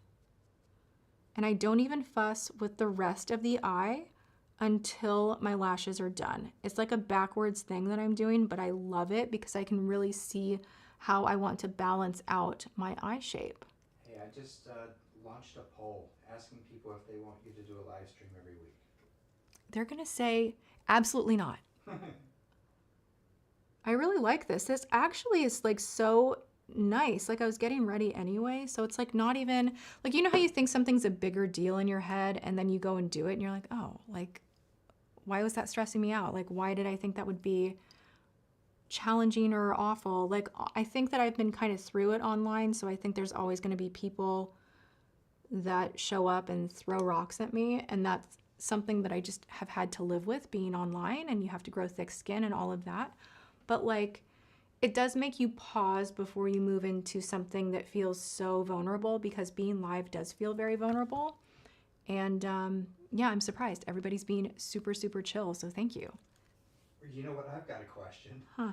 And I don't even fuss with the rest of the eye until my lashes are done. It's like a backwards thing that I'm doing, but I love it because I can really see how I want to balance out my eye shape. Hey, I just launched a poll asking people if they want you to do a live stream every week. They're gonna say, absolutely not. I really like this. This actually is so nice. I was getting ready anyway, so it's not even, you know how you think something's a bigger deal in your head and then you go and do it and you're like, oh, why was that stressing me out? Why did I think that would be challenging or awful? I think that I've been kind of through it online, so I think there's always going to be people that show up and throw rocks at me, and that's something that I just have had to live with being online, and you have to grow thick skin and all of that. But it does make you pause before you move into something that feels so vulnerable, because being live does feel very vulnerable. And yeah, I'm surprised. Everybody's being super, super chill, so thank you. You know what? I've got a question. Huh.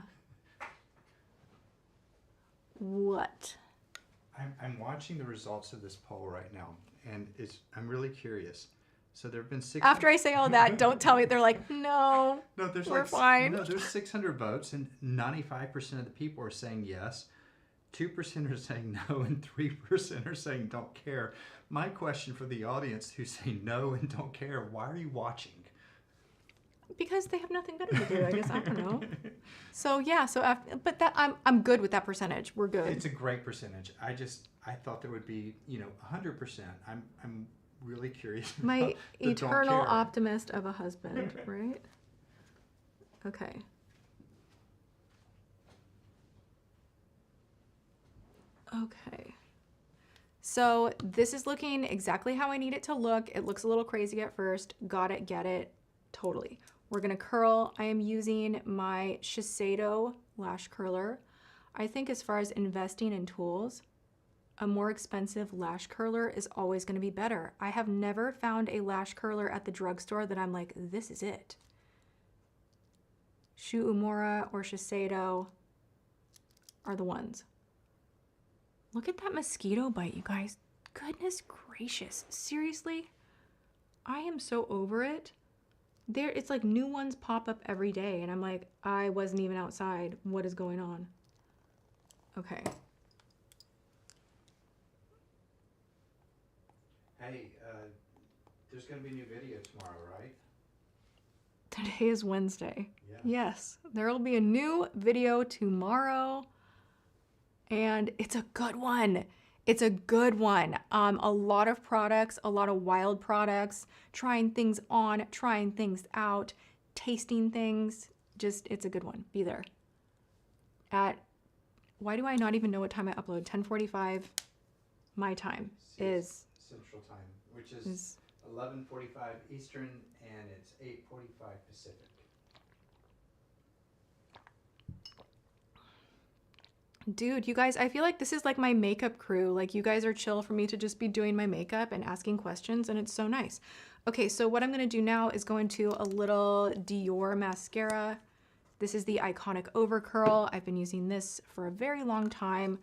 What? I'm watching the results of this poll right now, and I'm really curious. So there have been 600... After I say all that, don't tell me. They're like, no, we're fine. No, there's 600 votes, and 95% of the people are saying yes. 2% are saying no, and 3% are saying don't care. My question for the audience who say no and don't care, why are you watching? Because they have nothing better to do, I guess. I don't know. So yeah, but that I'm good with that percentage. We're good. It's a great percentage. I thought there would be 100%. I'm really curious. My eternal optimist of a husband, right? Okay. Okay. So this is looking exactly how I need it to look. It looks a little crazy at first. Got it, get it, totally. We're gonna curl. I am using my Shiseido lash curler. I think as far as investing in tools, a more expensive lash curler is always gonna be better. I have never found a lash curler at the drugstore that I'm like, this is it. Shu Uemura or Shiseido are the ones. Look at that mosquito bite, you guys. Goodness gracious. Seriously? I am so over it. It's like new ones pop up every day, and I'm like, I wasn't even outside. What is going on? Okay. Hey, there's going to be a new video tomorrow, right? Today is Wednesday. Yeah. Yes, there will be a new video tomorrow. And it's a good one. It's a good one. A lot of products, a lot of wild products, trying things on, trying things out, tasting things. Just, it's a good one. Be there at why do I not even know what time I upload? 10:45 my time is Central Time, which is 11:45 Eastern, and it's 8:45 Pacific. Dude, you guys, I feel like this is like my makeup crew. Like, you guys are chill for me to just be doing my makeup and asking questions, and it's so nice. Okay, so what I'm going to do now is go into a little Dior mascara. This is the Iconic Overcurl. I've been using this for a very long time.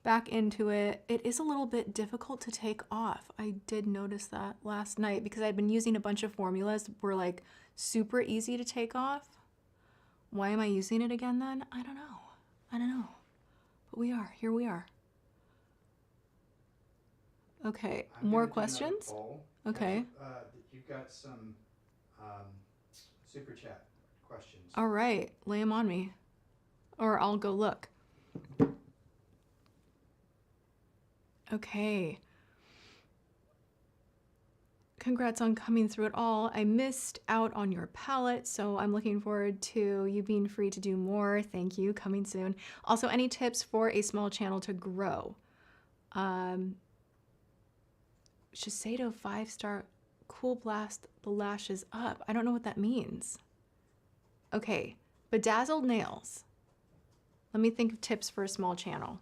Back into it. It is a little bit difficult to take off. I did notice that last night because I'd been using a bunch of formulas that were like super easy to take off. Why am I using it again then? I don't know. But here we are. Okay, more questions? Okay. You've got some super chat questions. All right, lay them on me. Or I'll go look. Okay. Congrats on coming through it all. I missed out on your palette, so I'm looking forward to you being free to do more. Thank you. Coming soon. Also, any tips for a small channel to grow? Shiseido 5-star Cool Blast the lashes up. I don't know what that means. Okay, bedazzled nails. Let me think of tips for a small channel.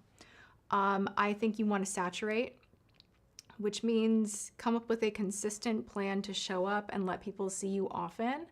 I think you want to saturate, which means come up with a consistent plan to show up and let people see you often.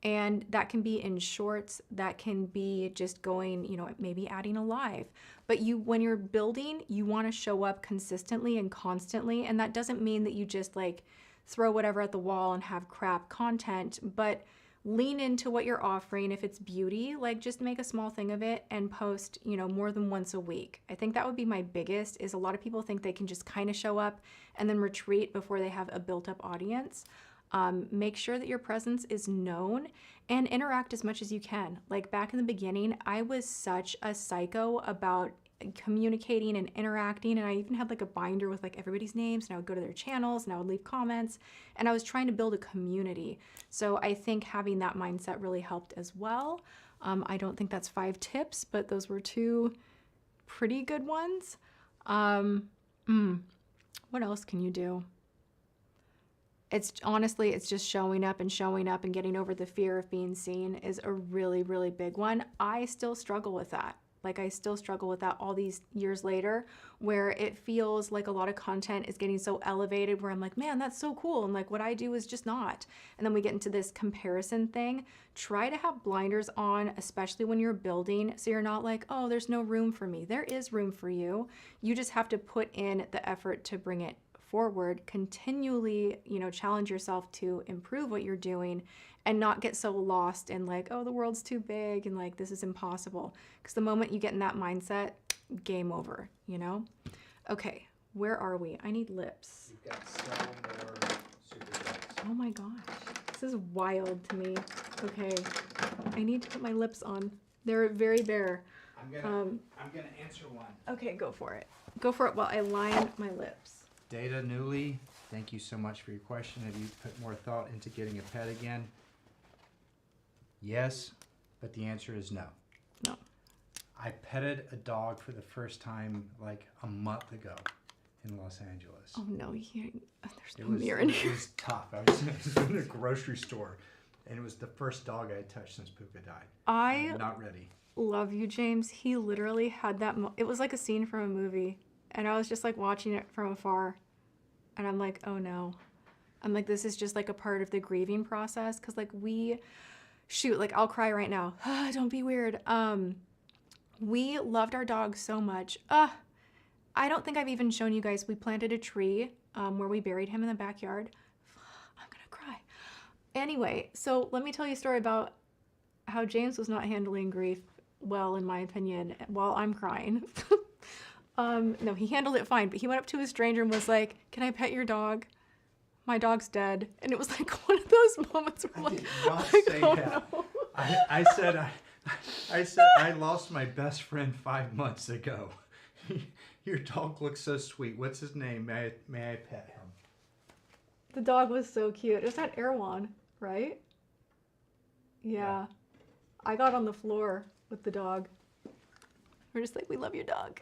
And that can be in shorts, that can be just going, you know, maybe adding a live. But when you're building, you want to show up consistently and constantly. And that doesn't mean that you just like throw whatever at the wall and have crap content, but lean into what you're offering. If it's beauty, like just make a small thing of it and post, you know, more than once a week. I think that would be my biggest, is a lot of people think they can just kind of show up and then retreat before they have a built up audience. Make sure that your presence is known and interact as much as you can. Like back in the beginning, I was such a psycho about communicating and interacting, and I even had like a binder with like everybody's names, and I would go to their channels and I would leave comments, and I was trying to build a community. So I think having that mindset really helped as well. I don't think that's 5 tips, but those were 2 pretty good ones. What else can you do? It's honestly, it's just showing up and getting over the fear of being seen is a really, really big one. I still struggle with that. Like I still struggle with that all these years later, where it feels like a lot of content is getting so elevated where I'm like, man, that's so cool. And like what I do is just not. And then we get into this comparison thing. Try to have blinders on, especially when you're building. So you're not like, oh, there's no room for me. There is room for you. You just have to put in the effort to bring it forward, continually, you know, challenge yourself to improve what you're doing and not get so lost in like, oh, the world's too big and like, this is impossible. Because the moment you get in that mindset, game over, you know? Okay, where are we? I need lips. You've got several more super chats. Oh my gosh, this is wild to me. Okay, I need to put my lips on. They're very bare. I'm gonna answer one. Okay, go for it. Go for it while I line my lips. Data Newly, thank you so much for your question. Have you put more thought into getting a pet again? Yes, but the answer is no. No. I petted a dog for the first time like a month ago in Los Angeles. Oh no, there's no mirror in here. It was tough. I was in a grocery store, and it was the first dog I had touched since Puka died. I'm not ready. Love you, James. He literally had that. It was like a scene from a movie, and I was just like watching it from afar, and I'm like, oh no. I'm like, this is just like a part of the grieving process, because like like I'll cry right now. Don't be weird. We loved our dog so much. I don't think I've even shown you guys. We planted a tree where we buried him in the backyard. I'm gonna cry. Anyway, so let me tell you a story about how James was not handling grief well, in my opinion, while I'm crying. No, he handled it fine, but he went up to a stranger and was like, "Can I pet your dog? My dog's dead." And it was like one of those moments where I did not say that. No. I said I lost my best friend 5 months ago. Your dog looks so sweet. What's his name? May I pet him? The dog was so cute. It was that Erewhon, right? Yeah. I got on the floor with the dog. We're just like, we love your dog.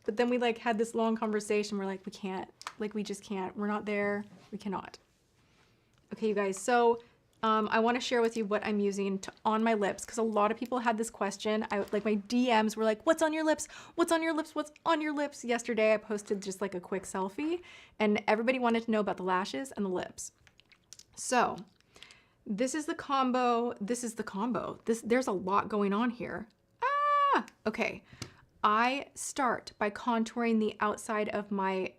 But then we like had this long conversation. We're like, we can't, like, we just can't. We're not there. We cannot. Okay, you guys. So I want to share with you what I'm using on my lips, because a lot of people had this question. Like my DMs were like, what's on your lips? What's on your lips? What's on your lips? Yesterday I posted just like a quick selfie, and everybody wanted to know about the lashes and the lips. So this is the combo. There's a lot going on here. Okay. I start by contouring the outside of my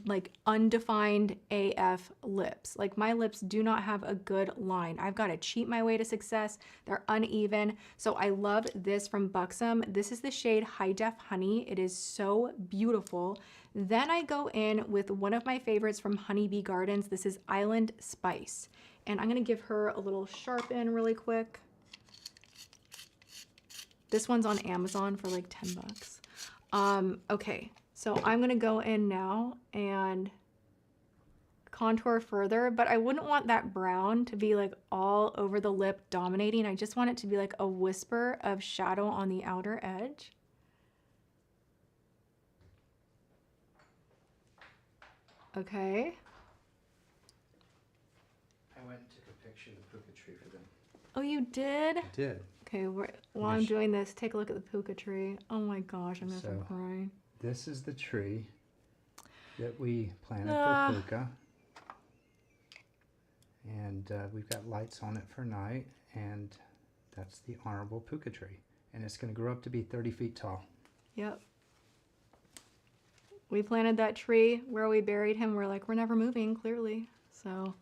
like undefined AF lips. Like my lips do not have a good line. I've got to cheat my way to success. They're uneven. So I love this from Buxom. This is the shade High Def Honey. It is so beautiful. Then I go in with one of my favorites from Honeybee Gardens. This is Island Spice. And I'm going to give her a little sharpen really quick. This one's on Amazon for like 10 bucks. Okay, so I'm gonna go in now and contour further, but I wouldn't want that brown to be like all over the lip dominating. I just want it to be like a whisper of shadow on the outer edge. Okay. I went and took a picture of the puka tree for them. Oh, you did? I did. Okay, while I'm doing this, take a look at the puka tree. Oh my gosh, I'm gonna start crying. This is the tree that we planted for puka. And we've got lights on it for night, and that's the honorable puka tree. And it's gonna grow up to be 30 feet tall. Yep. We planted that tree where we buried him. We're like, we're never moving, clearly. So,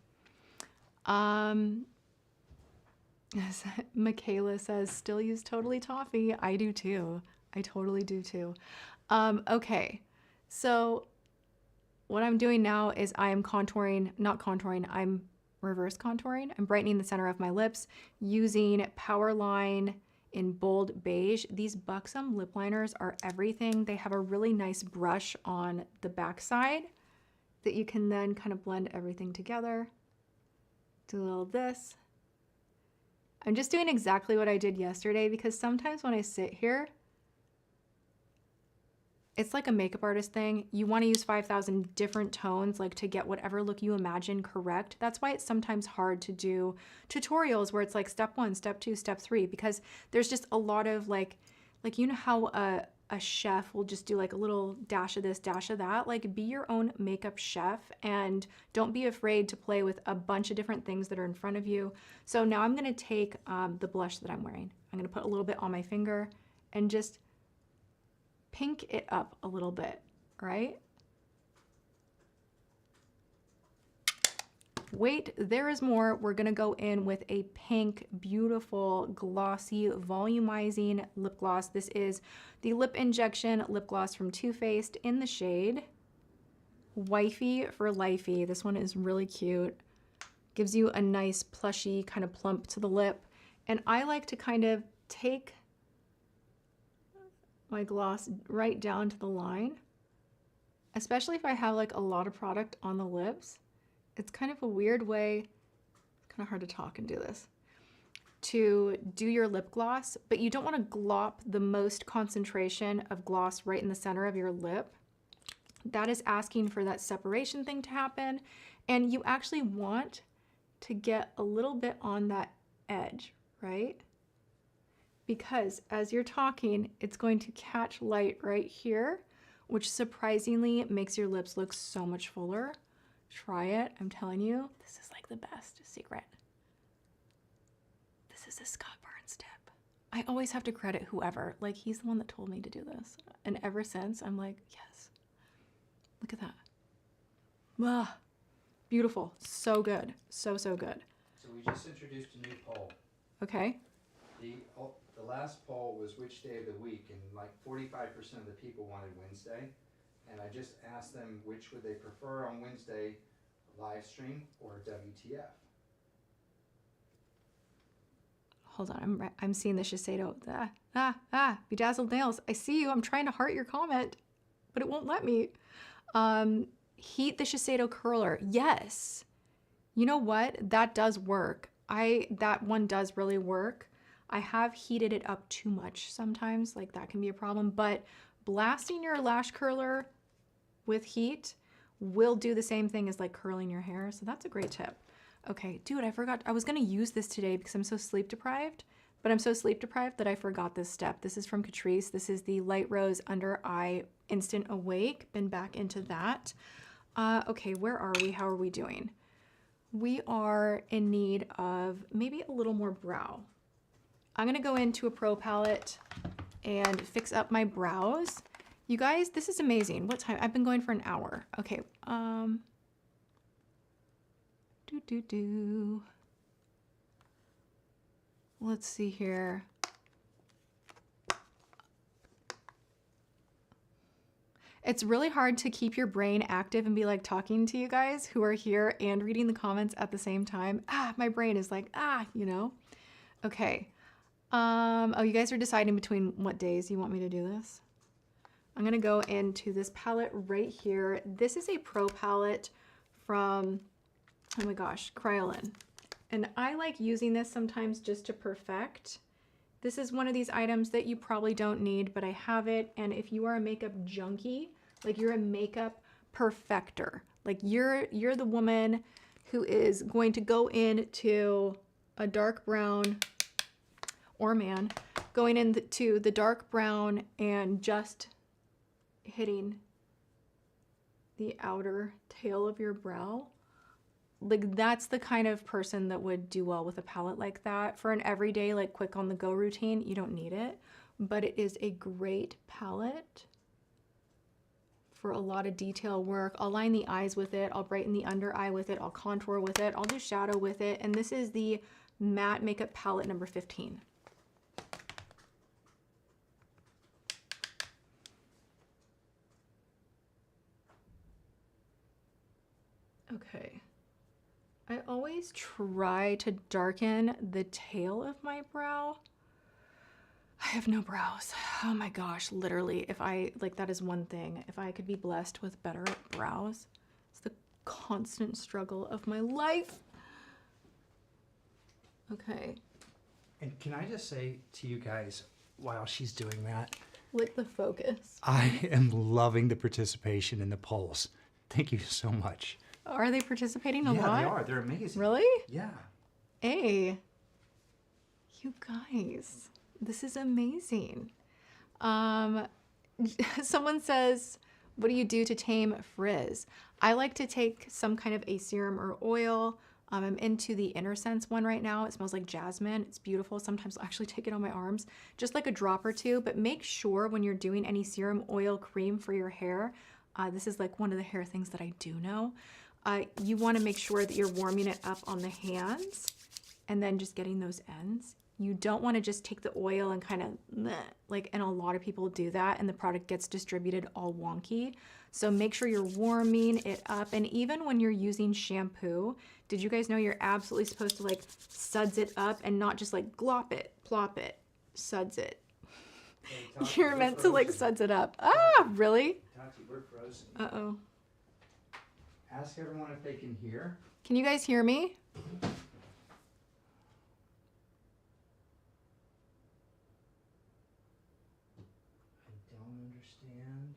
Michaela says, still use Totally Toffee. I do too. I totally do too. Okay, so what I'm doing now is I am contouring, not contouring, I'm reverse contouring. I'm brightening the center of my lips using Powerline in bold beige. These Buxom lip liners are everything. They have a really nice brush on the backside that you can then kind of blend everything together. Do a little this. I'm just doing exactly what I did yesterday, because sometimes when I sit here, it's like a makeup artist thing. You want to use 5,000 different tones, like to get whatever look you imagine correct. That's why it's sometimes hard to do tutorials where it's like step 1, step 2, step 3, because there's just a lot of like you know how a chef will just do like a little dash of this, dash of that. Like, be your own makeup chef and don't be afraid to play with a bunch of different things that are in front of you. So now I'm gonna take the blush that I'm wearing. I'm gonna put a little bit on my finger and just pink it up a little bit, right? Wait, there is more. We're gonna go in with a pink, beautiful, glossy, volumizing lip gloss. This is the Lip Injection lip gloss from Too Faced in the shade Wifey for Lifey. This one is really cute. Gives you a nice plushy kind of plump to the lip. And I like to kind of take my gloss right down to the line, especially if I have like a lot of product on the lips. It's kind of a weird way, kind of hard to talk and do this, to do your lip gloss, but you don't want to glop the most concentration of gloss right in the center of your lip. That is asking for that separation thing to happen, and you actually want to get a little bit on that edge, right? Because as you're talking, it's going to catch light right here, which surprisingly makes your lips look so much fuller. Try it, I'm telling you, this is like the best secret. This is a Scott Burns tip. I always have to credit whoever, like he's the one that told me to do this. And ever since, I'm like, yes, look at that. Ah, beautiful, so good, so good. So we just introduced a new poll. Okay. The last poll was which day of the week, and like 45% of the people wanted Wednesday. And I just asked them which would they prefer on Wednesday, live stream or WTF. Hold on, I'm seeing the Shiseido. Bedazzled nails. I see you. I'm trying to heart your comment, but it won't let me. Heat the Shiseido curler. Yes. You know what? That does work. That one does really work. I have heated it up too much sometimes, like that can be a problem, but blasting your lash curler with heat will do the same thing as like curling your hair. So that's a great tip. Okay, dude, I forgot. I was gonna use this today because I'm so sleep deprived, but I'm so sleep deprived that I forgot this step. This is from Catrice. This is the Light Rose Under Eye Instant Awake. Been back into that. Okay, where are we? How are we doing? We are in need of maybe a little more brow. I'm gonna go into a pro palette and fix up my brows. You guys, this is amazing. What time? I've been going for an hour. Okay, let's see here. It's really hard to keep your brain active and be like talking to you guys who are here and reading the comments at the same time. My brain is like, you know? Okay. Oh, you guys are deciding between what days you want me to do this? I'm gonna go into this palette right here. This is a pro palette from, oh my gosh, Kryolan. And I like using this sometimes just to perfect. This is one of these items that you probably don't need, but I have it. And if you are a makeup junkie, like you're a makeup perfecter, like you're the woman who is going to go into a dark brown, or man, going into the dark brown and just hitting the outer tail of your brow. Like that's the kind of person that would do well with a palette like that. For an everyday, like quick on the go routine, you don't need it, but it is a great palette for a lot of detail work. I'll line the eyes with it. I'll brighten the under eye with it. I'll contour with it. I'll do shadow with it. And this is the matte makeup palette number 15. Okay. I always try to darken the tail of my brow. I have no brows. Oh my gosh, literally, if I, like that is one thing. If I could be blessed with better brows, it's the constant struggle of my life. Okay. And can I just say to you guys, while she's doing that, Like the focus. I am loving the participation in the polls. Thank you so much. Are they participating a lot? Yeah, they are. They're amazing. Really? Yeah. Hey, you guys, this is amazing. Someone says, what do you do to tame frizz? I like to take some kind of a serum or oil. I'm into the Inner Sense one right now. It smells like jasmine. It's beautiful. Sometimes I'll actually take it on my arms, just like a drop or two, but make sure when you're doing any serum, oil, cream for your hair, this is like one of the hair things that I do know. You want to make sure that you're warming it up on the hands and then just getting those ends. You don't want to just take the oil and kind of like, and a lot of people do that and the product gets distributed all wonky. So make sure you're warming it up. And even when you're using shampoo, did you guys know you're absolutely supposed to like suds it up and not just like glop it, plop it, suds it. Hey, Tati, You're we're meant to like frozen. suds it up. Really? Tati, we're frozen. Uh-oh. Ask everyone if they can hear. Can you guys hear me? I don't understand.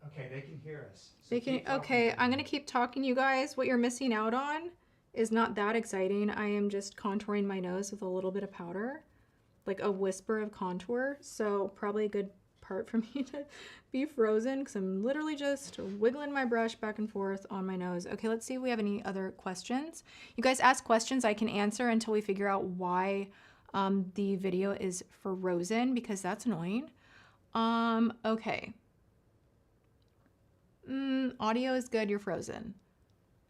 Okay, they can hear us. So They can, keep talking. okay, I'm gonna keep talking, you guys. What you're missing out on is not that exciting. I am just contouring my nose with a little bit of powder, like a whisper of contour. So probably a good part for me to be frozen because I'm literally just wiggling my brush back and forth on my nose. Okay, let's see if we have any other questions. You guys ask questions I can answer until we figure out why the video is frozen, because that's annoying. Okay. Audio is good, you're frozen.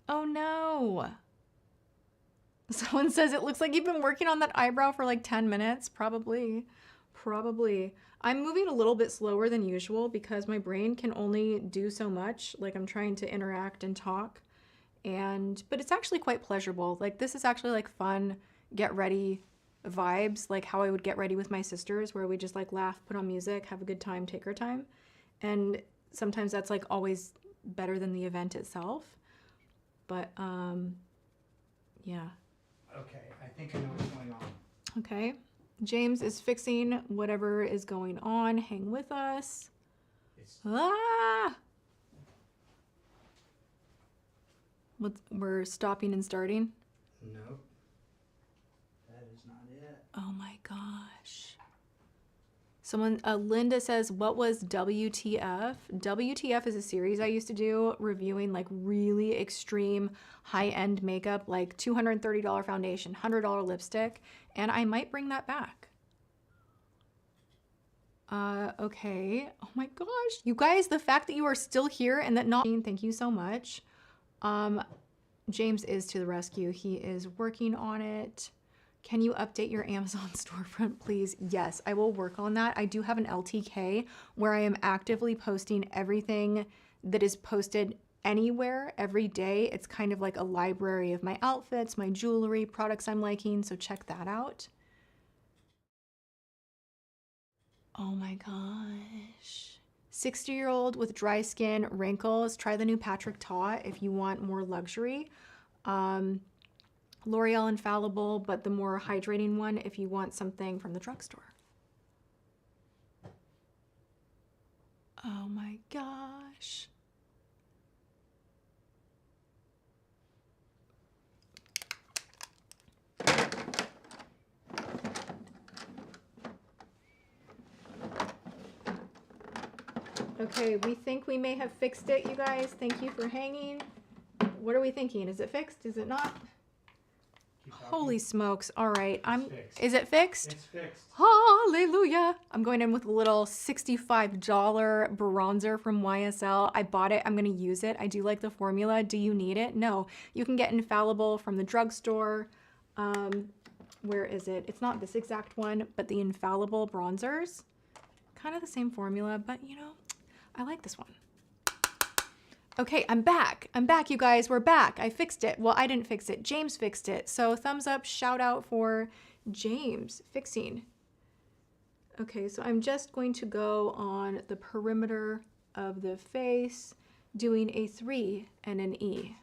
Oh no. Someone says it looks like you've been working on that eyebrow for like 10 minutes. Probably. I'm moving a little bit slower than usual because my brain can only do so much. Like I'm trying to interact and talk but it's actually quite pleasurable. Like this is actually like fun, get ready vibes, like how I would get ready with my sisters, where we just like laugh, put on music, have a good time, take our time. And sometimes that's like always better than the event itself. But yeah. Okay, I think I know what's going on. Okay. James is fixing whatever is going on. Hang with us. Ah! We're stopping and starting? Nope. That is not it. Oh my gosh. Someone, Linda says, what was WTF? WTF is a series I used to do reviewing like really extreme high-end makeup, like $230 foundation, $100 lipstick, and I might bring that back. Okay. Oh my gosh. You guys, the fact that you are still here and that not, thank you so much. James is to the rescue. He is working on it. Can you update your Amazon storefront, please? Yes, I will work on that. I do have an LTK where I am actively posting everything that is posted anywhere every day. It's kind of like a library of my outfits, my jewelry, products I'm liking, so check that out. Oh my gosh. 60-year-old with dry skin, wrinkles, try the new Patrick Ta if you want more luxury. L'Oreal Infallible, but the more hydrating one if you want something from the drugstore. Oh my gosh. Okay, we think we may have fixed it, you guys. Thank you for hanging. What are we thinking? Is it fixed? Is it not? Holy smokes. All right. Is it fixed? It's fixed. Hallelujah. I'm going in with a little $65 bronzer from YSL. I bought it. I'm going to use it. I do like the formula. Do you need it? No. You can get Infallible from the drugstore. Where is it? It's not this exact one, but the Infallible bronzers. Kind of the same formula, but you know, I like this one. Okay, I'm back. I'm back, you guys. We're back. I fixed it. Well, I didn't fix it. James fixed it. So thumbs up, shout out for James fixing. Okay, so I'm just going to go on the perimeter of the face, doing a 3 and an E.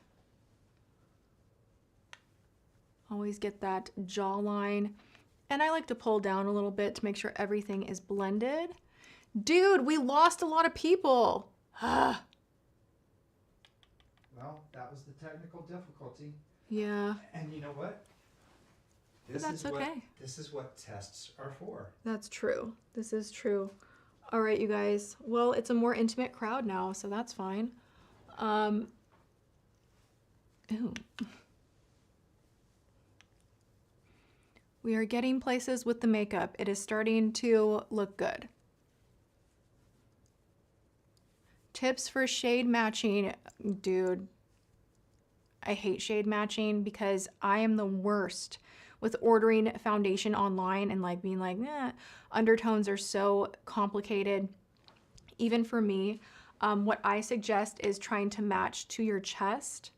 Always get that jawline. And I like to pull down a little bit to make sure everything is blended. Dude, we lost a lot of people. Ah. Well, that was the technical difficulty. Yeah. And you know what? That's okay. This is what tests are for. That's true. This is true. All right, you guys. Well, it's a more intimate crowd now, so that's fine. Ooh. We are getting places with the makeup. It is starting to look good. Tips for shade matching. Dude, I hate shade matching because I am the worst with ordering foundation online and like being like, undertones are so complicated. Even for me, what I suggest is trying to match to your chest,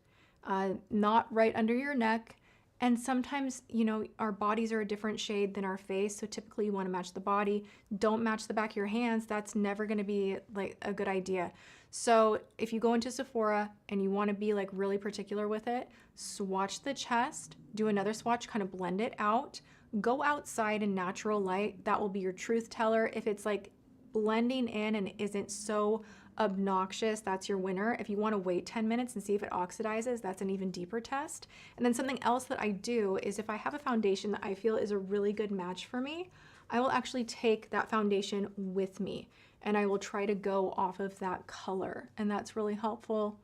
not right under your neck. And sometimes, you know, our bodies are a different shade than our face. So typically you want to match the body. Don't match the back of your hands. That's never going to be like a good idea. So if you go into Sephora and you want to be like really particular with it, swatch the chest, do another swatch, kind of blend it out, go outside in natural light. That will be your truth teller. If it's like blending in and isn't so obnoxious, that's your winner. If you want to wait 10 minutes and see if it oxidizes, that's an even deeper test. And then something else that I do is if I have a foundation that I feel is a really good match for me, I will actually take that foundation with me and I will try to go off of that color. And that's really helpful.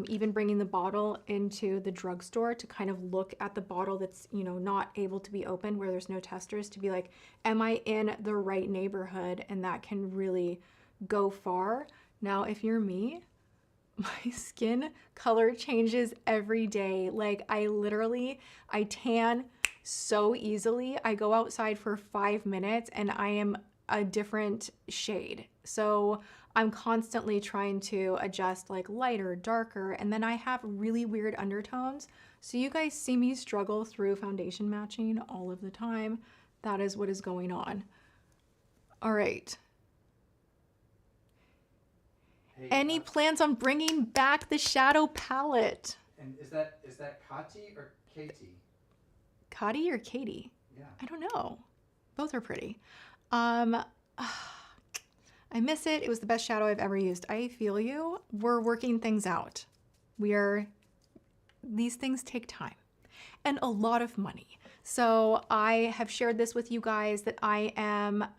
Even bringing the bottle into the drugstore to kind of look at the bottle that's, you know, not able to be opened where there's no testers, to be like, am I in the right neighborhood? And that can really go far. Now, if you're me, my skin color changes every day. Like I tan so easily. I go outside for 5 minutes and I am a different shade. So I'm constantly trying to adjust like lighter, darker, and then I have really weird undertones. So you guys see me struggle through foundation matching all of the time. That is what is going on. All right. Hey, Any plans on bringing back the shadow palette? And is that Tati or Katie? Kati or Katie? Yeah. I don't know. Both are pretty. I miss it. It was the best shadow I've ever used. I feel you. We're working things out. These things take time and a lot of money. So I have shared this with you guys that I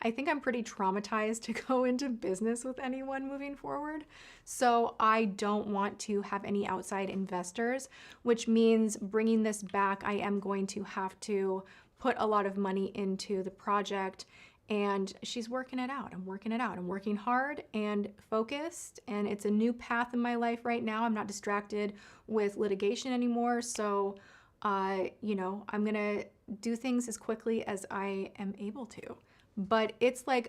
think I'm pretty traumatized to go into business with anyone moving forward. So I don't want to have any outside investors, which means bringing this back, I am going to have to put a lot of money into the project. And she's working it out. I'm working it out. I'm working hard and focused, and it's a new path in my life right now. I'm not distracted with litigation anymore. So, you know, I'm gonna do things as quickly as I am able to. But it's like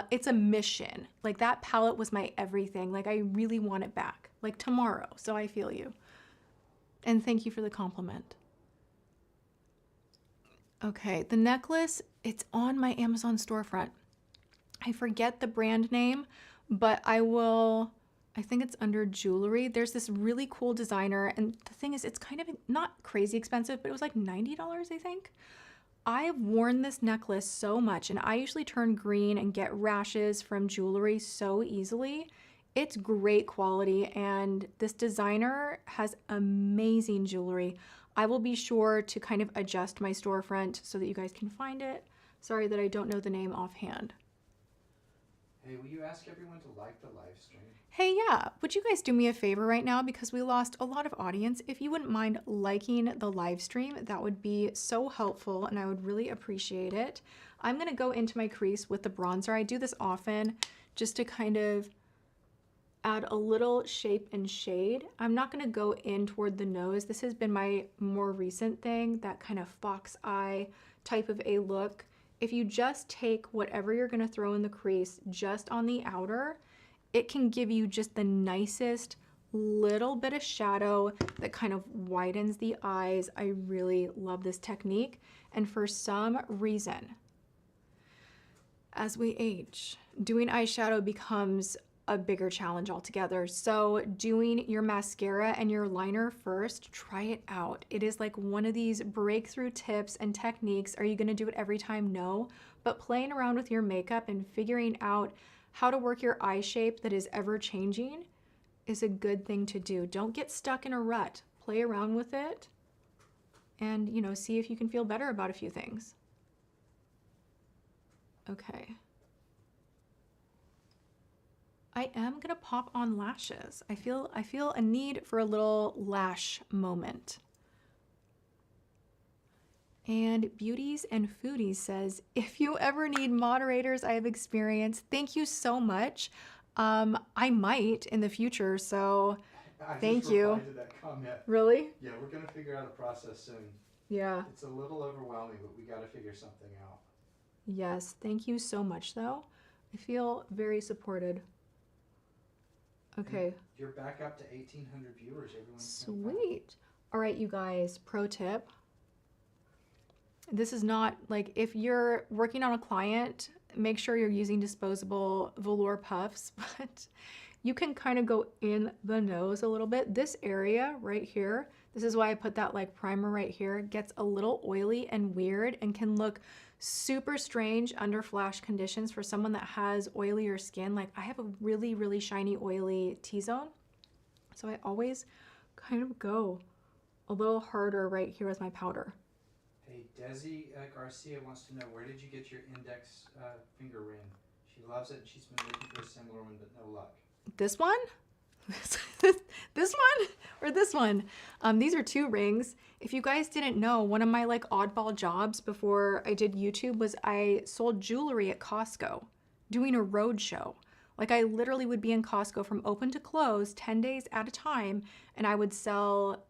it's a mission. Like that palette was my everything. Like I really want it back, like tomorrow. So I feel you. And thank you for the compliment. Okay, the necklace, it's on my Amazon storefront. I forget the brand name, but I think it's under jewelry. There's this really cool designer, and the thing is, it's kind of not crazy expensive, but it was like $90, I think. I've worn this necklace so much, and I usually turn green and get rashes from jewelry so easily. It's great quality, and this designer has amazing jewelry. I will be sure to kind of adjust my storefront so that you guys can find it. Sorry that I don't know the name offhand. Hey, will you ask everyone to like the live stream? Hey, yeah, would you guys do me a favor right now, because we lost a lot of audience? If you wouldn't mind liking the live stream, that would be so helpful and I would really appreciate it. I'm gonna go into my crease with the bronzer. I do this often just to kind of add a little shape and shade. I'm not gonna go in toward the nose. This has been my more recent thing, that kind of fox eye type of a look. If you just take whatever you're gonna throw in the crease just on the outer, it can give you just the nicest little bit of shadow that kind of widens the eyes. I really love this technique. And for some reason, as we age, doing eyeshadow becomes a bigger challenge altogether. So doing your mascara and your liner first, try it out. It is like one of these breakthrough tips and techniques. Are you gonna do it every time? No, but playing around with your makeup and figuring out how to work your eye shape that is ever changing is a good thing to do. Don't get stuck in a rut. Play around with it and, you know, see if you can feel better about a few things. Okay. I am gonna pop on lashes. I feel a need for a little lash moment. And Beauties and Foodies says, if you ever need moderators, I have experience. Thank you so much. I might in the future, so thank you. I just replied to that comment. Really? Yeah, we're gonna figure out a process soon. Yeah. It's a little overwhelming, but we gotta figure something out. Yes, thank you so much though. I feel very supported. Okay. And you're back up to 1,800 viewers. Everyone's Sweet. All right, you guys, pro tip. This is not like, if you're working on a client, make sure you're using disposable velour puffs, but you can kind of go in the nose a little bit. This area right here, this is why I put that like primer right here, gets a little oily and weird and can look super strange under flash conditions for someone that has oilier skin. Like I have a really, really shiny, oily T-zone. So I always kind of go a little harder right here with my powder. Hey, Desi Garcia wants to know, where did you get your index finger ring? She loves it and she's been looking for a similar one, but no luck. This one? This one or this one? These are two rings. If you guys didn't know, one of my like oddball jobs before I did YouTube was I sold jewelry at Costco doing a road show. Like I literally would be in Costco from open to close 10 days at a time, and I would sell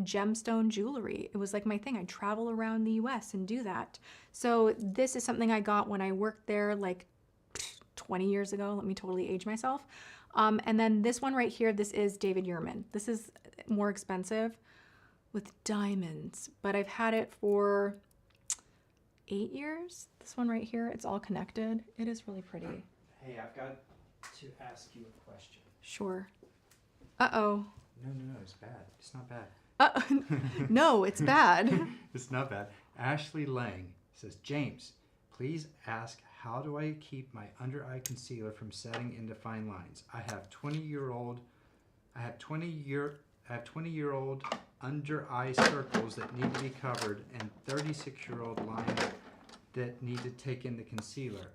gemstone jewelry. It was like my thing. I'd travel around the US and do that. So this is something I got when I worked there like 20 years ago. Let me totally age myself. And then this one right here, this is David Yurman. This is more expensive with diamonds, but I've had it for 8 years. This one right here, it's all connected. It is really pretty. Hey, I've got to ask you a question. Sure. Uh-oh. No, it's bad. It's not bad. No, it's bad. It's not bad. Ashley Lang says, James, please ask, how do I keep my under eye concealer from setting into fine lines? I have 20-year-old under eye circles that need to be covered and 36-year-old lines that need to take in the concealer.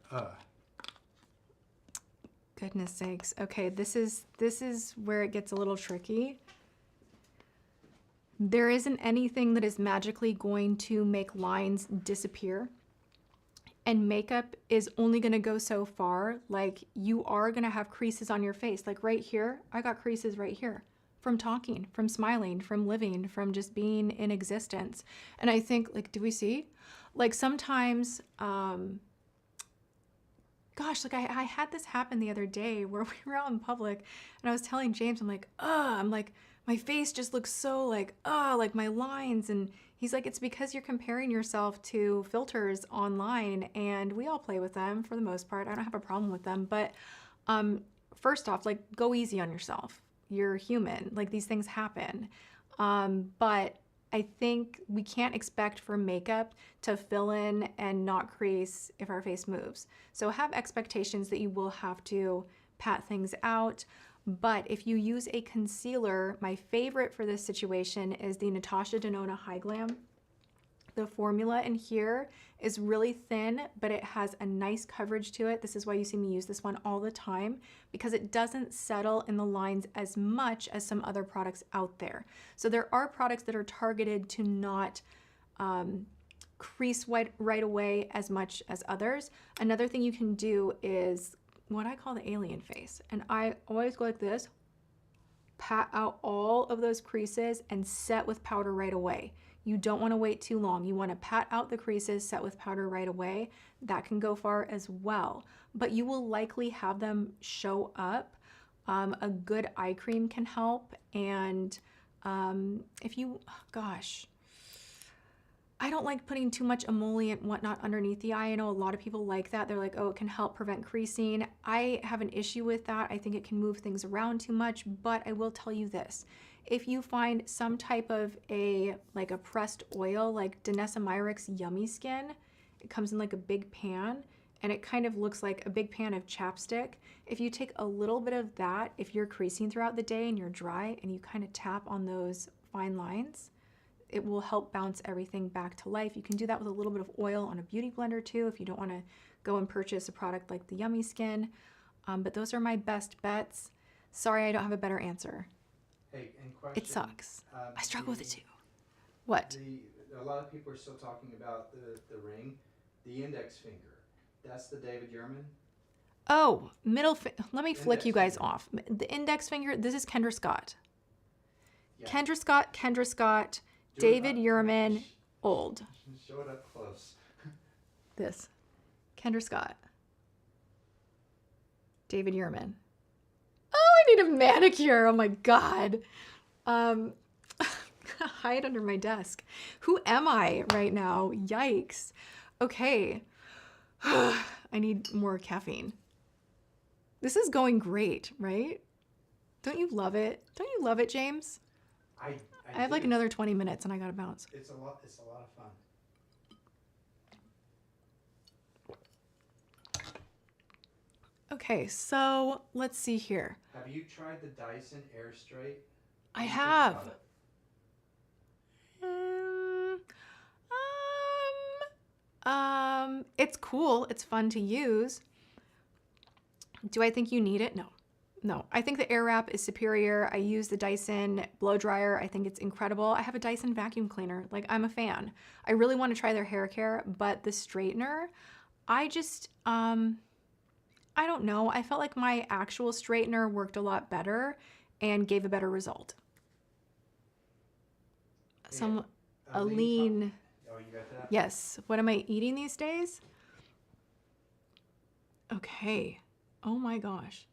Goodness sakes. Okay, this is where it gets a little tricky. There isn't anything that is magically going to make lines disappear. And makeup is only going to go so far. Like, you are going to have creases on your face. Like right here, I got creases right here from talking, from smiling, from living, from just being in existence. And I think, like, do we see? Like sometimes, gosh, like I had this happen the other day where we were out in public and I was telling James, I'm like, my face just looks so like my lines. And he's like, it's because you're comparing yourself to filters online, and we all play with them for the most part. I don't have a problem with them. But first off, like, go easy on yourself. You're human. Like, these things happen. But I think we can't expect for makeup to fill in and not crease if our face moves. So have expectations that you will have to pat things out. But if you use a concealer, my favorite for this situation is the Natasha Denona High Glam. The formula in here is really thin, but it has a nice coverage to it. This is why you see me use this one all the time, because it doesn't settle in the lines as much as some other products out there. So there are products that are targeted to not crease right away as much as others. Another thing you can do is what I call the alien face. And I always go like this, pat out all of those creases and set with powder right away. You don't want to wait too long. You want to pat out the creases, set with powder right away. That can go far as well, but you will likely have them show up. A good eye cream can help. And if you, gosh, I don't like putting too much emollient and whatnot underneath the eye. I know a lot of people like that. They're like, oh, it can help prevent creasing. I have an issue with that. I think it can move things around too much, but I will tell you this. If you find some type of a pressed oil, like Danessa Myricks Yummy Skin, it comes in like a big pan and it kind of looks like a big pan of chapstick. If you take a little bit of that, if you're creasing throughout the day and you're dry and you kind of tap on those fine lines, it will help bounce everything back to life. You can do that with a little bit of oil on a beauty blender too, if you don't want to go and purchase a product like the Yummy Skin. But those are my best bets. Sorry, I don't have a better answer. Hey, in question, it sucks. I struggle with it too. What? A lot of people are still talking about the ring, the index finger. That's the David Yurman? Oh, let me flick you guys off. The index finger, this is Kendra Scott. Yeah. Kendra Scott, David Yurman, old. Show it up close. This. Kendra Scott. David Yurman. Oh, I need a manicure. Oh my God. Hide under my desk. Who am I right now? Yikes. Okay. I need more caffeine. This is going great, right? Don't you love it? Don't you love it, James? I have like another 20 minutes and I gotta bounce. It's a lot of fun. Okay, so let's see here. Have you tried the Dyson Air Straight? I have. It's cool. It's fun to use. Do I think you need it? No. No. I think the Airwrap is superior. I use the Dyson blow dryer. I think it's incredible. I have a Dyson vacuum cleaner. Like, I'm a fan. I really want to try their hair care, but the straightener, I just, I don't know. I felt like my actual straightener worked a lot better and gave a better result. A lean. Oh, you got that? Yes. What am I eating these days? Okay. Oh my gosh.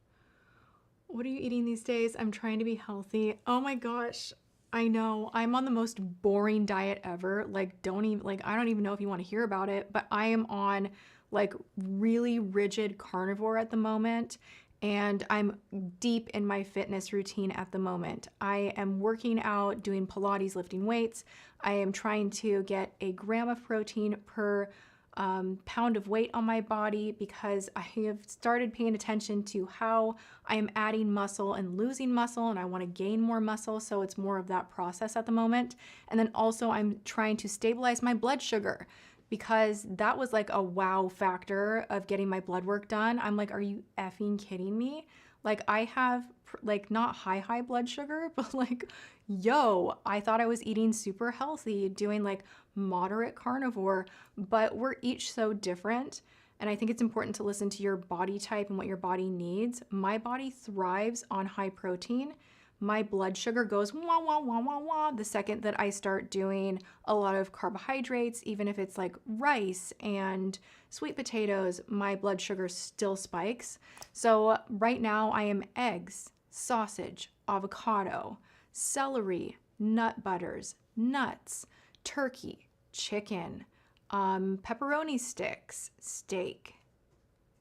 What are you eating these days? I'm trying to be healthy. Oh my gosh. I know. I'm on the most boring diet ever. Like, I don't even know if you want to hear about it, but I am on like really rigid carnivore at the moment. And I'm deep in my fitness routine at the moment. I am working out, doing Pilates, lifting weights. I am trying to get a gram of protein per pound of weight on my body because I have started paying attention to how I am adding muscle and losing muscle, and I want to gain more muscle. So it's more of that process at the moment. And then also I'm trying to stabilize my blood sugar because that was like a wow factor of getting my blood work done. I'm like, are you effing kidding me? Like I have like not high blood sugar, but like, yo, I thought I was eating super healthy, doing like moderate carnivore, but we're each so different. And I think it's important to listen to your body type and what your body needs. My body thrives on high protein. My blood sugar goes wah, wah, wah, wah, wah the second that I start doing a lot of carbohydrates, even if it's like rice and sweet potatoes, my blood sugar still spikes. So right now I am eggs, sausage, avocado, celery, nut butters, nuts, turkey, chicken, pepperoni sticks, steak,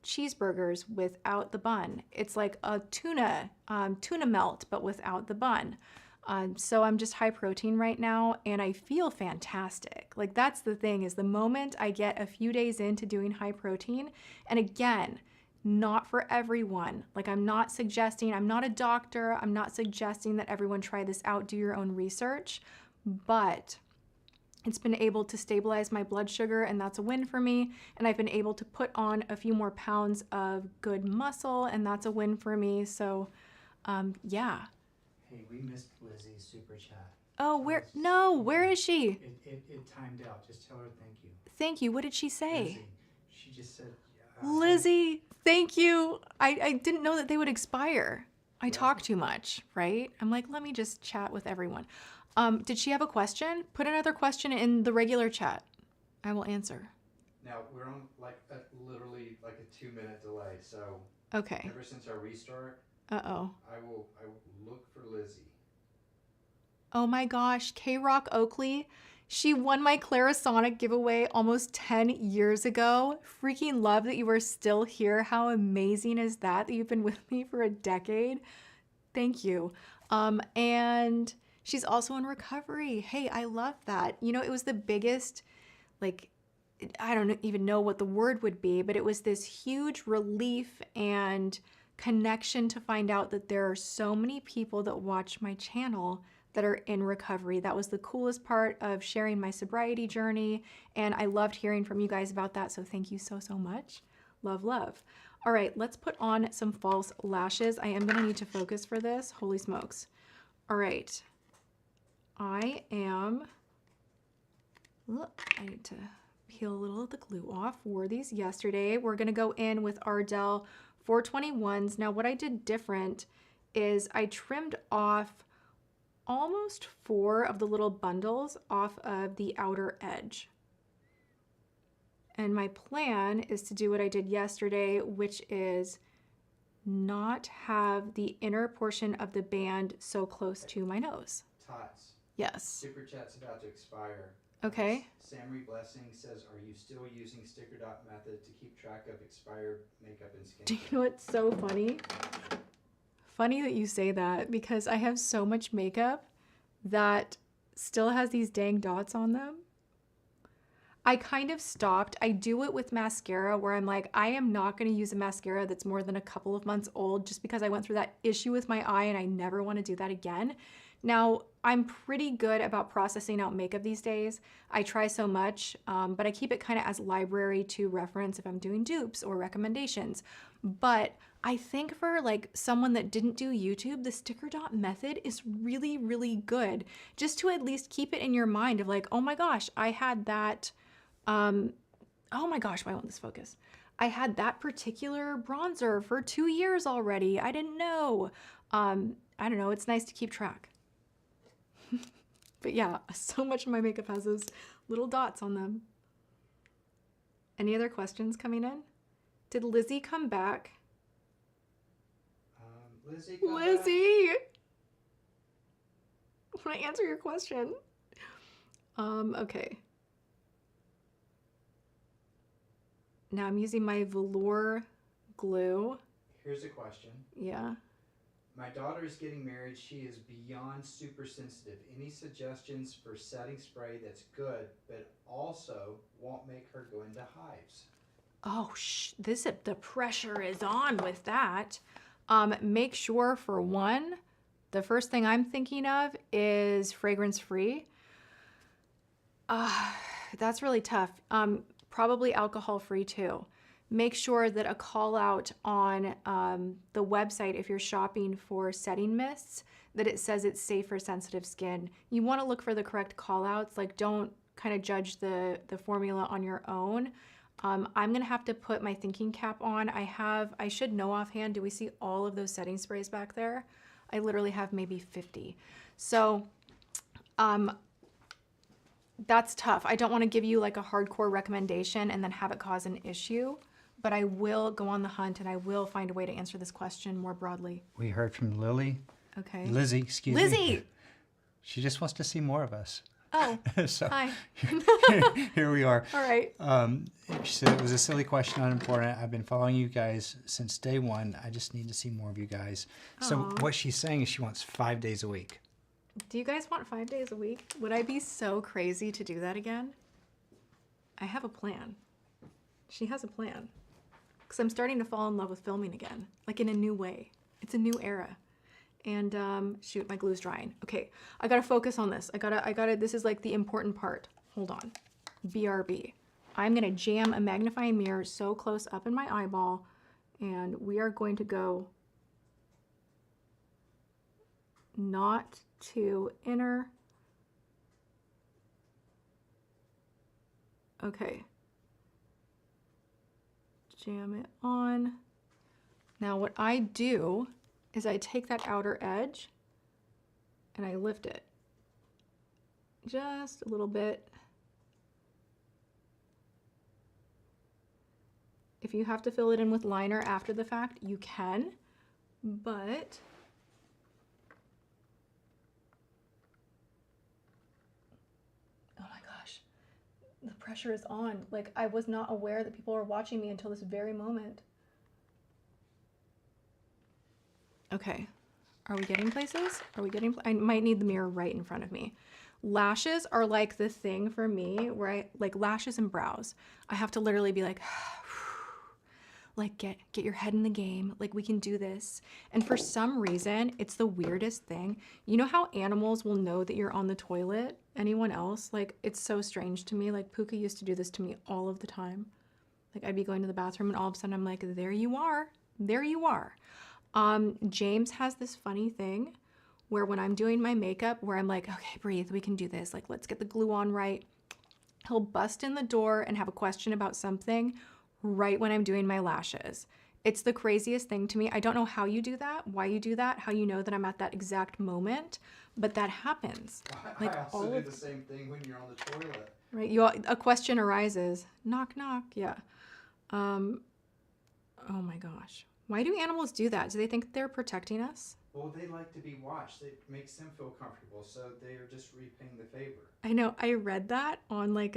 cheeseburgers without the bun. It's like a tuna melt, but without the bun. So I'm just high protein right now and I feel fantastic. Like that's the thing is the moment I get a few days into doing high protein, and again, not for everyone. Like I'm not a doctor. I'm not suggesting that everyone try this out, do your own research, but it's been able to stabilize my blood sugar and that's a win for me. And I've been able to put on a few more pounds of good muscle and that's a win for me. So, yeah. Hey, we missed Lizzie's super chat. Oh, where is she? It timed out. Just tell her thank you. Thank you. What did she say? Lizzie. She just said, Lizzie, thank you. I didn't know that they would expire. I talk too much, right? I'm like, let me just chat with everyone. Did she have a question? Put another question in the regular chat. I will answer. Now, we're on literally like a 2-minute delay. So okay. Ever since our restart, uh-oh. I will look for Lizzie. Oh my gosh, K-Rock Oakley. She won my Clarisonic giveaway almost 10 years ago. Freaking love that you are still here. How amazing is that you've been with me for a decade? Thank you. And she's also in recovery. Hey, I love that. You know, it was the biggest, like, I don't even know what the word would be, but it was this huge relief and connection to find out that there are so many people that watch my channel that are in recovery. That was the coolest part of sharing my sobriety journey, and I loved hearing from you guys about that, so thank you so much. Love, love. All right, let's put on some false lashes. I am gonna need to focus for this. Holy smokes. All right. I need to peel a little of the glue off. Wore these yesterday. We're gonna go in with Ardell 421s. Now what I did different is I trimmed off almost 4 of the little bundles off of the outer edge. And my plan is to do what I did yesterday, which is not have the inner portion of the band so close to my nose. Tots. Yes. Super chat's about to expire. Okay. Samry Blessing says, are you still using sticker dot method to keep track of expired makeup and skin? Do you know what's so funny? Funny that you say that because I have so much makeup that still has these dang dots on them. I kind of stopped. I do it with mascara where I'm like, I am not going to use a mascara that's more than a couple of months old just because I went through that issue with my eye and I never want to do that again. Now, I'm pretty good about processing out makeup these days. I try so much, but I keep it kind of as library to reference if I'm doing dupes or recommendations. But I think for like someone that didn't do YouTube, the sticker dot method is really, really good. Just to at least keep it in your mind of like, oh my gosh, I had that, oh my gosh, why won't this focus? I had that particular bronzer for 2 years already. I didn't know. I don't know, it's nice to keep track. But yeah, so much of my makeup has those little dots on them. Any other questions coming in? Did Lizzie come back? Lizzie, come back. Lizzie! When I answer your question. Okay. Now I'm using my velour glue. Here's a question. Yeah. My daughter is getting married. She is beyond super sensitive. Any suggestions for setting spray that's good, but also won't make her go into hives? Oh, the pressure is on with that. Make sure, for one, the first thing I'm thinking of is fragrance-free. That's really tough. Probably alcohol-free too. Make sure that a call out on the website, if you're shopping for setting mists, that it says it's safe for sensitive skin. You want to look for the correct call outs. Like, don't kind of judge the formula on your own. I'm gonna have to put my thinking cap on. I should know offhand, do we see all of those setting sprays back there? I literally have maybe 50. So that's tough. I don't want to give you like a hardcore recommendation and then have it cause an issue, but I will go on the hunt and I will find a way to answer this question more broadly. We heard from Lily. Okay. Lizzie, excuse me. Lizzie! She just wants to see more of us. Oh, So hi. here we are. All right. She said it was a silly question, unimportant. I've been following you guys since day one. I just need to see more of you guys. So Aw. what she's saying is she wants 5 days a week. Do you guys want 5 days a week? Would I be so crazy to do that again? I have a plan. She has a plan. Because I'm starting to fall in love with filming again, like in a new way. It's a new era. And shoot, my glue's drying. Okay, I gotta focus on this. This is like the important part. Hold on. BRB. I'm gonna jam a magnifying mirror so close up in my eyeball, and we are going to go not to inner. Okay. Jam it on. Now what I do is I take that outer edge and I lift it just a little bit. If you have to fill it in with liner after the fact, you can, but oh my gosh, the pressure is on. Like, I was not aware that people were watching me until this very moment. Okay, are we getting places? I might need the mirror right in front of me. Lashes are like the thing for me where like lashes and brows. I have to literally be like, like get your head in the game. Like, we can do this. And for some reason, it's the weirdest thing. You know how animals will know that you're on the toilet? Anyone else? Like, it's so strange to me. Like, Puka used to do this to me all of the time. Like, I'd be going to the bathroom and all of a sudden I'm like, there you are. There you are. James has this funny thing where when I'm doing my makeup, where I'm like, okay, breathe, we can do this. Like, let's get the glue on right. He'll bust in the door and have a question about something right when I'm doing my lashes. It's the craziest thing to me. I don't know how you do that, why you do that, how you know that I'm at that exact moment, but that happens. Like, I also do the same thing when you're on the toilet. Right, a question arises. Knock, knock, yeah. Oh my gosh. Why do animals do that? Do they think they're protecting us? Well, they like to be watched. It makes them feel comfortable, so they are just repaying the favor. I know. I read that on like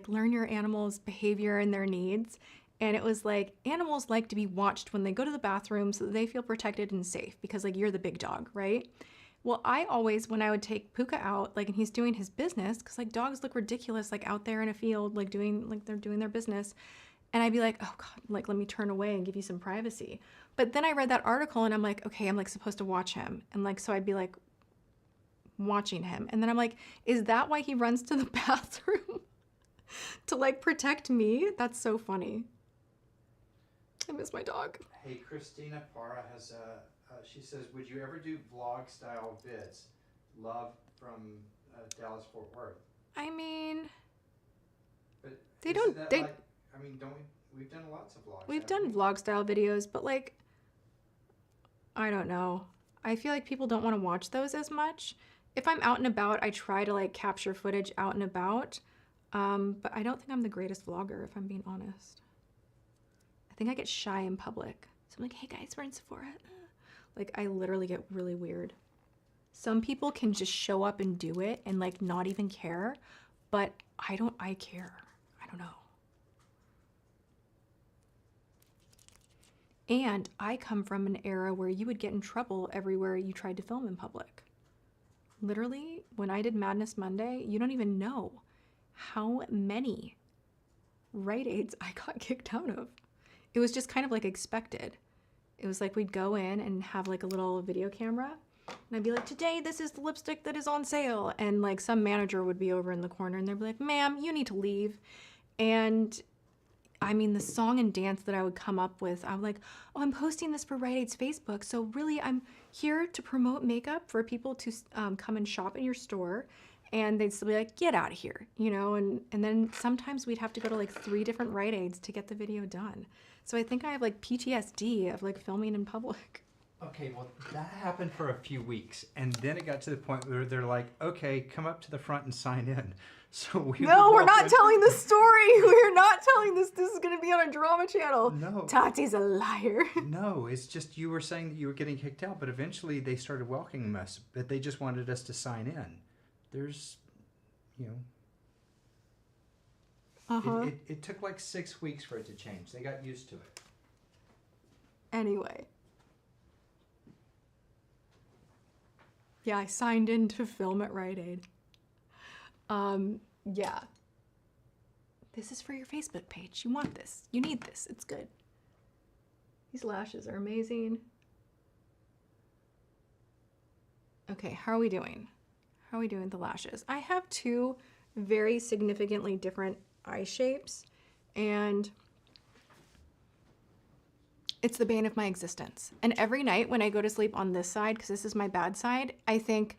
learn your animal's behavior and their needs. And it was like, animals like to be watched when they go to the bathroom so that they feel protected and safe because like you're the big dog, right? Well, I always, when I would take Puka out, like, and he's doing his business, because like dogs look ridiculous, like out there in a field, like they're doing their business. And I'd be like, oh God, like, let me turn away and give you some privacy. But then I read that article and I'm like, okay, I'm like supposed to watch him. And like, so I'd be like watching him. And then I'm like, is that why he runs to the bathroom? To like protect me? That's so funny. I miss my dog. Hey, Christina Parra has she says, would you ever do vlog style vids? Love from Dallas Fort Worth. I mean, But they don't, that they, like, I mean, don't we've done lots of vlogs. we've haven't done we? vlog style videos, but like, I don't know. I feel like people don't want to watch those as much. If I'm out and about, I try to like capture footage out and about. But I don't think I'm the greatest vlogger, if I'm being honest. I think I get shy in public. So I'm like, hey guys, we're in Sephora. Like, I literally get really weird. Some people can just show up and do it and like not even care, but I care. I don't know. And I come from an era where you would get in trouble everywhere you tried to film in public. Literally, when I did Madness Monday, you don't even know how many Rite Aids I got kicked out of. It was just kind of like expected. It was like we'd go in and have like a little video camera, and I'd be like, today this is the lipstick that is on sale. And like some manager would be over in the corner and they'd be like, ma'am, you need to leave. And I mean, the song and dance that I would come up with, I'm like, oh, I'm posting this for Rite Aid's Facebook. So really, I'm here to promote makeup for people to come and shop in your store. And they'd still be like, get out of here, you know? And then sometimes we'd have to go to like 3 different Rite Aids to get the video done. So I think I have like PTSD of like filming in public. Okay, well, that happened for a few weeks. And then it got to the point where they're like, okay, come up to the front and sign in. So No, we're not telling the story. We're not telling this. This is going to be on a drama channel. No. Tati's a liar. No, it's just you were saying that you were getting kicked out, but eventually they started welcoming us, but they just wanted us to sign in. There's, you know, it took like 6 weeks for it to change. They got used to it. Anyway. Yeah, I signed in to film at Rite Aid. Yeah. This is for your Facebook page. You want this. You need this. It's good. These lashes are amazing. Okay, how are we doing? How are we doing with the lashes? I have 2 very significantly different eye shapes, and it's the bane of my existence. And every night when I go to sleep on this side, because this is my bad side, I think,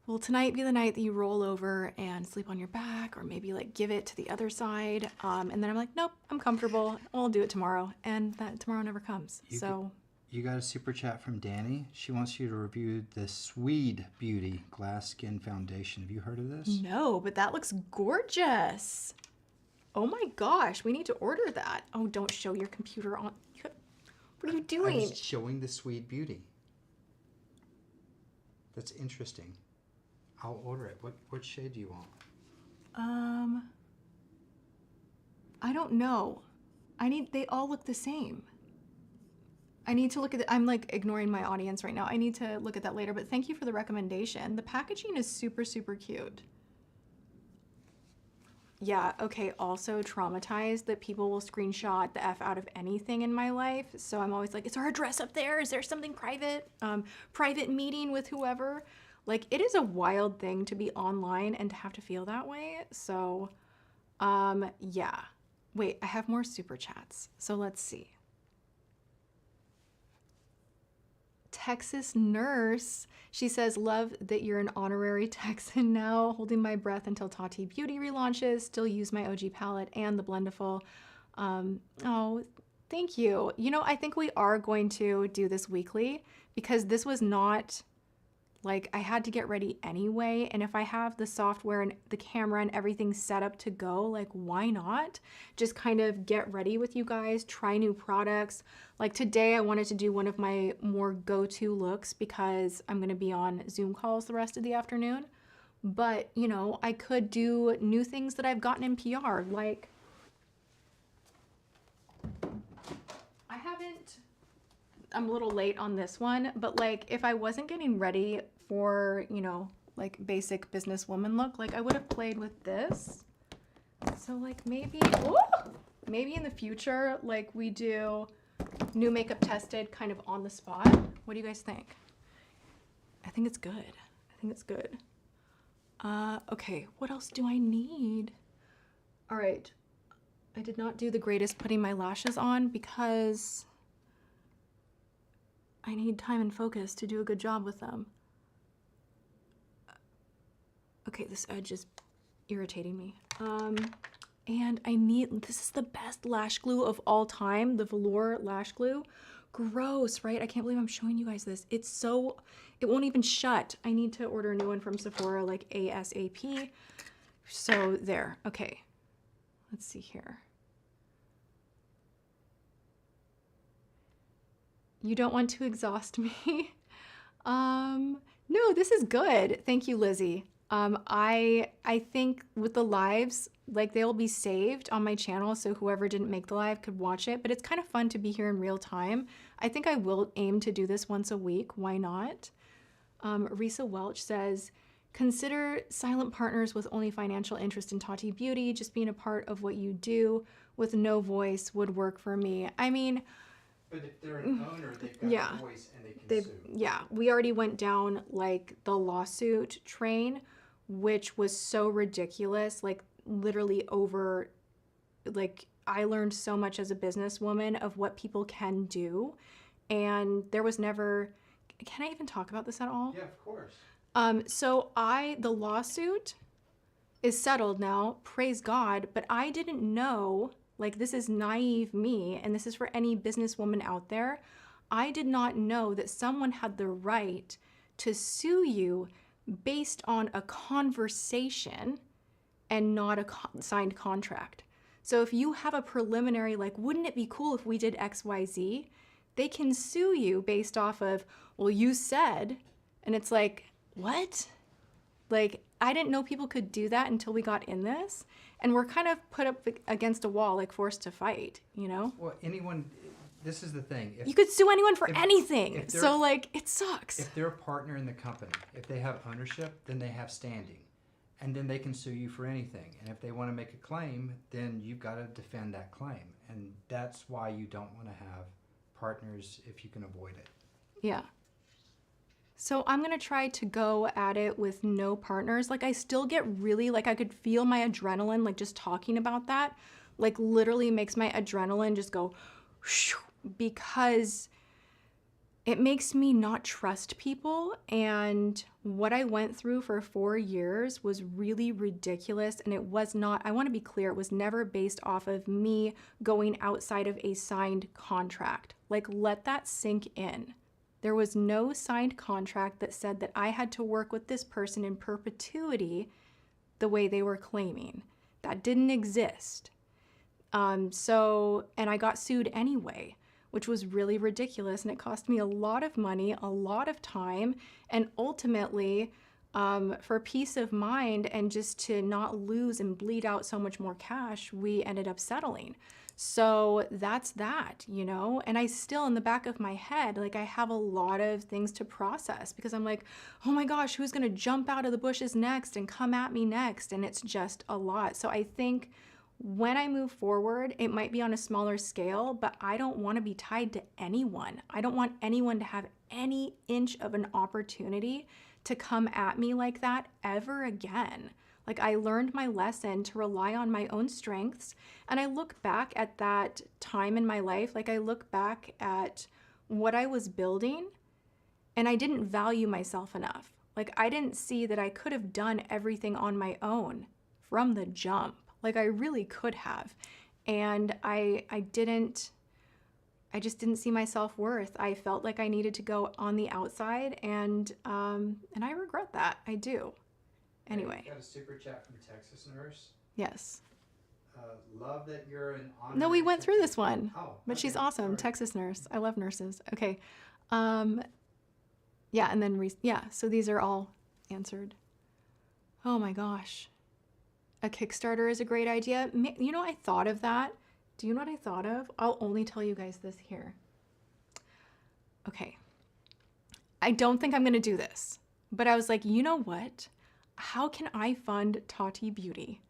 will tonight be the night that you roll over and sleep on your back, or maybe like give it to the other side? And then I'm like, nope, I'm comfortable. I'll do it tomorrow. And that tomorrow never comes. You got a super chat from Danny. She wants you to review the Swede Beauty Glass Skin Foundation. Have you heard of this? No, but that looks gorgeous. Oh my gosh, we need to order that. Oh, don't show your computer on. What are you doing? I was showing the Swede Beauty. That's interesting. I'll order it. What shade do you want? I don't know. They all look the same. I need to look at I'm like ignoring my audience right now. I need to look at that later, but thank you for the recommendation. The packaging is super, super cute. Yeah, okay, also traumatized that people will screenshot the F out of anything in my life. So I'm always like, is our address up there? Is there something private? Private meeting with whoever? Like, it is a wild thing to be online and to have to feel that way. So, yeah. Wait, I have more super chats. So let's see. Texas nurse. She says, love that you're an honorary Texan now. Holding my breath until Tati Beauty relaunches. Still use my OG palette and the Blendiful. Oh, thank you. You know, I think we are going to do this weekly because this was not like I had to get ready anyway. And if I have the software and the camera and everything set up to go, like, why not just kind of get ready with you guys, try new products. Like today I wanted to do one of my more go-to looks because I'm going to be on Zoom calls the rest of the afternoon. But, you know, I could do new things that I've gotten in PR. Like, I'm a little late on this one, but like if I wasn't getting ready for, you know, like basic businesswoman look, like I would have played with this. So like maybe in the future, like we do new makeup tested kind of on the spot. What do you guys think? I think it's good. I think it's good. Okay, what else do I need? All right. I did not do the greatest putting my lashes on because I need time and focus to do a good job with them. Okay, this edge is irritating me. And this is the best lash glue of all time, the velour lash glue. Gross, right? I can't believe I'm showing you guys this. It won't even shut. I need to order a new one from Sephora, like ASAP. So there, okay. Let's see here. You don't want to exhaust me. No, this is good. Thank you, Lizzie. I think with the lives, like they'll be saved on my channel, so whoever didn't make the live could watch it, but it's kind of fun to be here in real time. I think I will aim to do this once a week. Why not? Risa Welch says, consider silent partners with only financial interest in Tati Beauty. Just being a part of what you do with no voice would work for me. I mean, but if they're an owner, they've got yeah, a voice and they can sue. Yeah, we already went down like the lawsuit train, which was so ridiculous. Like literally over, like I learned so much as a businesswoman of what people can do. And there was never, can I even talk about this at all? Yeah, of course. So the lawsuit is settled now, praise God, but I didn't know, like this is naive me, and this is for any businesswoman out there. I did not know that someone had the right to sue you based on a conversation and not a signed contract. So if you have a preliminary, like, wouldn't it be cool if we did XYZ? They can sue you based off of, well, you said, and it's like, what? Like, I didn't know people could do that until we got in this. And we're kind of put up against a wall, like forced to fight, you know? Well, this is the thing. You could sue anyone for anything. So, like, it sucks. If they're a partner in the company, if they have ownership, then they have standing. And then they can sue you for anything. And if they want to make a claim, then you've got to defend that claim. And that's why you don't want to have partners if you can avoid it. Yeah. So I'm going to try to go at it with no partners. Like I still get really, like I could feel my adrenaline, like just talking about that, like literally makes my adrenaline just go whoosh, because it makes me not trust people. And what I went through for 4 years was really ridiculous. And it was not, I want to be clear, it was never based off of me going outside of a signed contract. Like let that sink in. There was no signed contract that said that I had to work with this person in perpetuity the way they were claiming. That didn't exist. And I got sued anyway, which was really ridiculous. And it cost me a lot of money, a lot of time, and ultimately, for peace of mind and just to not lose and bleed out so much more cash, we ended up settling. So that's that, you know, and I still in the back of my head, like I have a lot of things to process because I'm like, oh my gosh, who's going to jump out of the bushes next and come at me next? And it's just a lot. So I think when I move forward, it might be on a smaller scale, but I don't want to be tied to anyone. I don't want anyone to have any inch of an opportunity to come at me like that ever again. Like I learned my lesson to rely on my own strengths. And I look back at that time in my life, like I look back at what I was building and I didn't value myself enough. Like I didn't see that I could have done everything on my own from the jump. Like I really could have. And I just didn't see my self-worth. I felt like I needed to go on the outside and I regret that. I do. Anyway. Got a super chat from Texas Nurse. Yes. Love that you're an honor. No, we went through this one. Oh, but she's okay, awesome. sorry. Texas Nurse. I love nurses. Okay. Yeah, and then so these are all answered. Oh my gosh. A Kickstarter is a great idea. You know, I thought of that. Do you know what I thought of? I'll only tell you guys this here. Okay. I don't think I'm going to do this, but I was like, you know what? How can I fund Tati Beauty?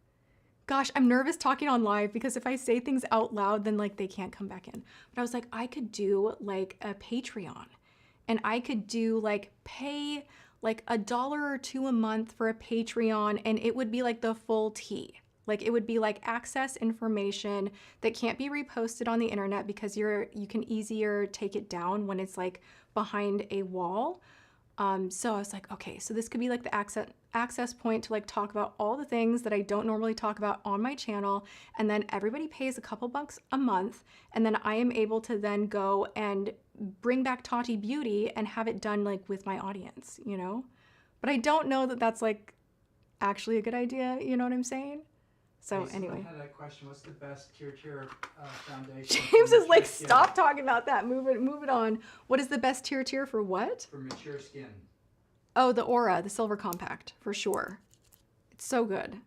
Gosh, I'm nervous talking on live because if I say things out loud, then like they can't come back in. But I was like, I could do like a Patreon and I could do like pay like $1 or $2 a month for a Patreon and it would be like the full tea. Like it would be like access information that can't be reposted on the internet because you can easier take it down when it's like behind a wall. So I was like, okay, so this could be like the access point to like talk about all the things that I don't normally talk about on my channel. And then everybody pays a couple bucks a month. And then I am able to then go and bring back Tati Beauty and have it done like with my audience, you know? But I don't know that that's like actually a good idea. You know what I'm saying? So Hey, someone anyway. had a question. What's the best tier foundation? James for is like, mature skin? stop talking about that. Move it on. What is the best tier for what? For mature skin. Oh, the Aura, the Silver Compact, for sure. It's so good.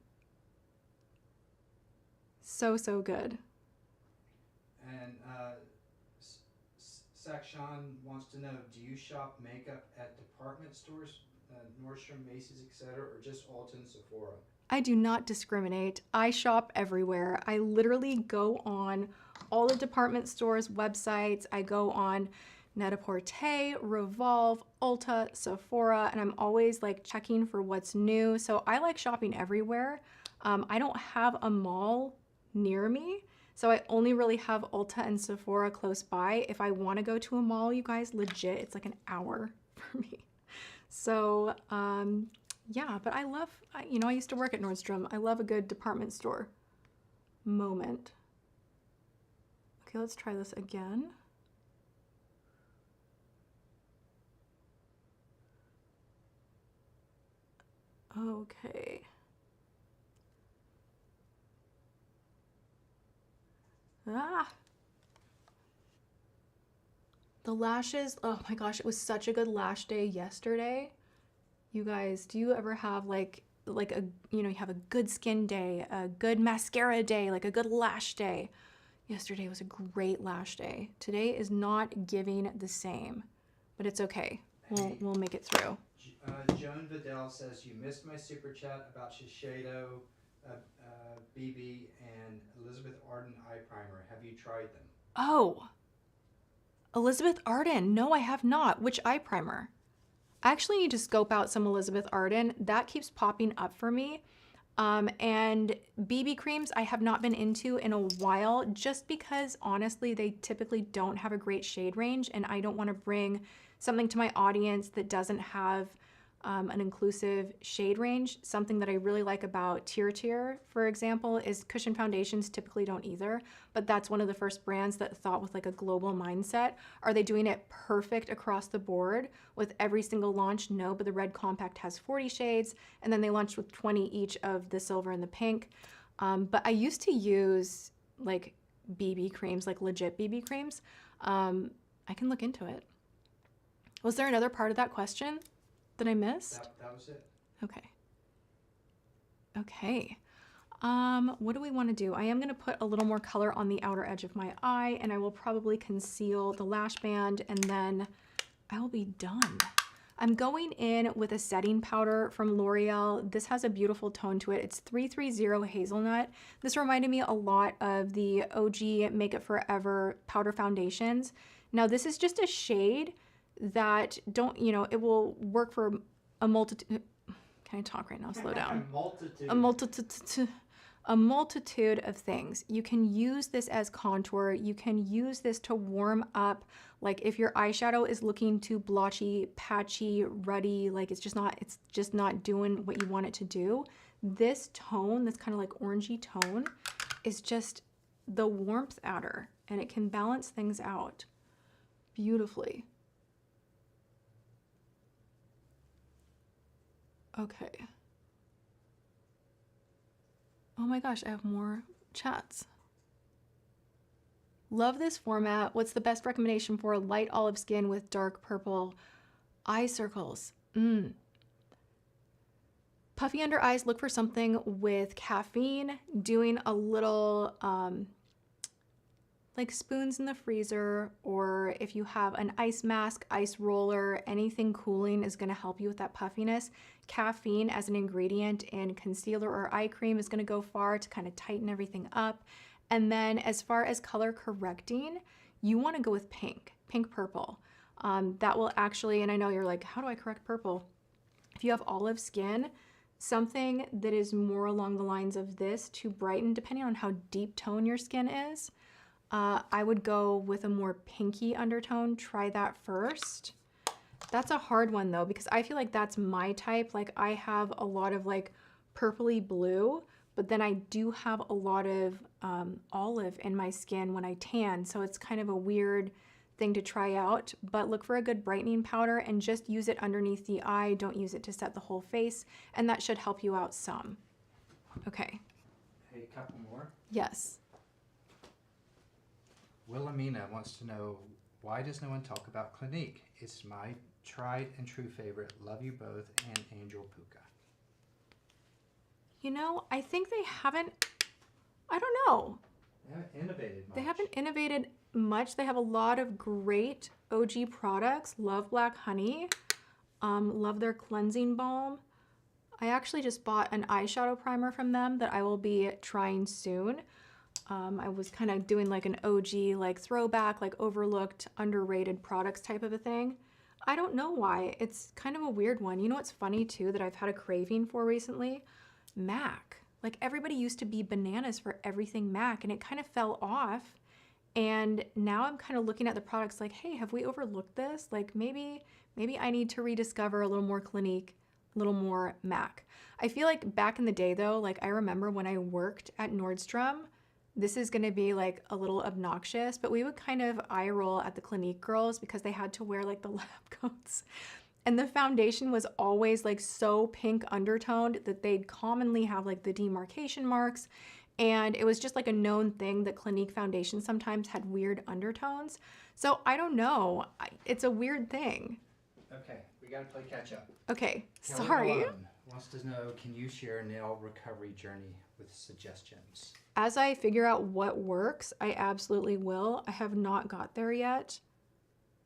So good. And Sakshan wants to know, do you shop makeup at department stores, Nordstrom, Macy's, etc., or just Ulta and Sephora? I do not discriminate. I shop everywhere. I literally go on all the department stores' websites. I go on Net-a-Porter, Revolve, Ulta, Sephora, and I'm always like checking for what's new. So I like shopping everywhere. I don't have a mall near me, so I only really have Ulta and Sephora close by. If I want to go to a mall, you guys, legit, it's like an hour for me. So, yeah, but I love, you know, I used to work at Nordstrom. I love a good department store moment. Okay, let's try this again. Okay. The lashes, oh my gosh, it was such a good lash day yesterday. You guys, do you ever have like a, you know, you have a good skin day, a good mascara day, like a good lash day? Yesterday was a great lash day. Today is not giving the same, but it's okay. We'll make it through. Joan Vidal says, you missed my super chat about Shiseido, BB, and Elizabeth Arden eye primer. Have you tried them? Oh, Elizabeth Arden. No, I have not. Which eye primer? I actually need to scope out some Elizabeth Arden. That keeps popping up for me. And BB creams I have not been into in a while, just because honestly they typically don't have a great shade range, and I don't want to bring something to my audience that doesn't have an inclusive shade range. Something that I really like about Tier, for example, is cushion foundations typically don't either, but that's one of the first brands that thought with like a global mindset. Are they doing it perfect across the board with every single launch? No, but the red compact has 40 shades, and then they launched with 20 each of the silver and the pink. But I used to use like BB creams, like legit BB creams. I can look into it. Was there another part of that question that I missed? That was it. Okay. Okay. What do we want to do? I am going to put a little more color on the outer edge of my eye, and I will probably conceal the lash band, and then I will be done. I'm going in with a setting powder from L'Oreal. This has a beautiful tone to it. It's 330 Hazelnut. This reminded me a lot of the OG Make It Forever powder foundations. Now, this is just a shade that don't, you know, it will work for a multitude. Can I talk right now? Slow down. A multitude of things. You can use this as contour. You can use this to warm up. Like if your eyeshadow is looking too blotchy, patchy, ruddy, like it's just not doing what you want it to do. This tone, this kind of like orangey tone, is just the warmth adder, and it can balance things out beautifully. Okay. Oh my gosh, I have more chats. Love this format. What's the best recommendation for light olive skin with dark purple eye circles? Puffy under eyes, look for something with caffeine, doing a little like spoons in the freezer, or if you have an ice mask, ice roller, anything cooling is going to help you with that puffiness. Caffeine as an ingredient in concealer or eye cream is going to go far to kind of tighten everything up. And then as far as color correcting, you want to go with pink purple. That will actually, and I know you're like, how do I correct purple? If you have olive skin, something that is more along the lines of this to brighten, depending on how deep tone your skin is, I would go with a more pinky undertone. Try that first. That's a hard one though, because I feel like that's my type. Like I have a lot of like purpley blue, but then I do have a lot of olive in my skin when I tan. So it's kind of a weird thing to try out, but look for a good brightening powder and just use it underneath the eye. Don't use it to set the whole face, and that should help you out some. Okay. Hey, a couple more. Yes. Wilhelmina wants to know, why does no one talk about Clinique? It's my tried and true favorite. Love you both, and Angel Puka. You know, I think they haven't, I don't know. They haven't innovated much. They haven't innovated much. They have a lot of great OG products. Love Black Honey. Love their cleansing balm. I actually just bought an eyeshadow primer from them that I will be trying soon. I was kind of doing like an OG, like throwback, like overlooked, underrated products type of a thing. I don't know why. It's kind of a weird one. You know what's funny too that I've had a craving for recently? MAC. Like everybody used to be bananas for everything MAC, and it kind of fell off. And now I'm kind of looking at the products like, hey, have we overlooked this? Like maybe I need to rediscover a little more Clinique, a little more MAC. I feel like back in the day though, like I remember when I worked at Nordstrom, this is gonna be like a little obnoxious, but we would kind of eye roll at the Clinique girls because they had to wear like the lab coats. And the foundation was always like so pink undertoned that they'd commonly have like the demarcation marks. And it was just like a known thing that Clinique foundation sometimes had weird undertones. So I don't know, it's a weird thing. Okay, we gotta play catch up. Okay, Kelly sorry. Malone wants to know, can you share a nail recovery journey with suggestions? As I figure out what works, I absolutely will. I have not got there yet.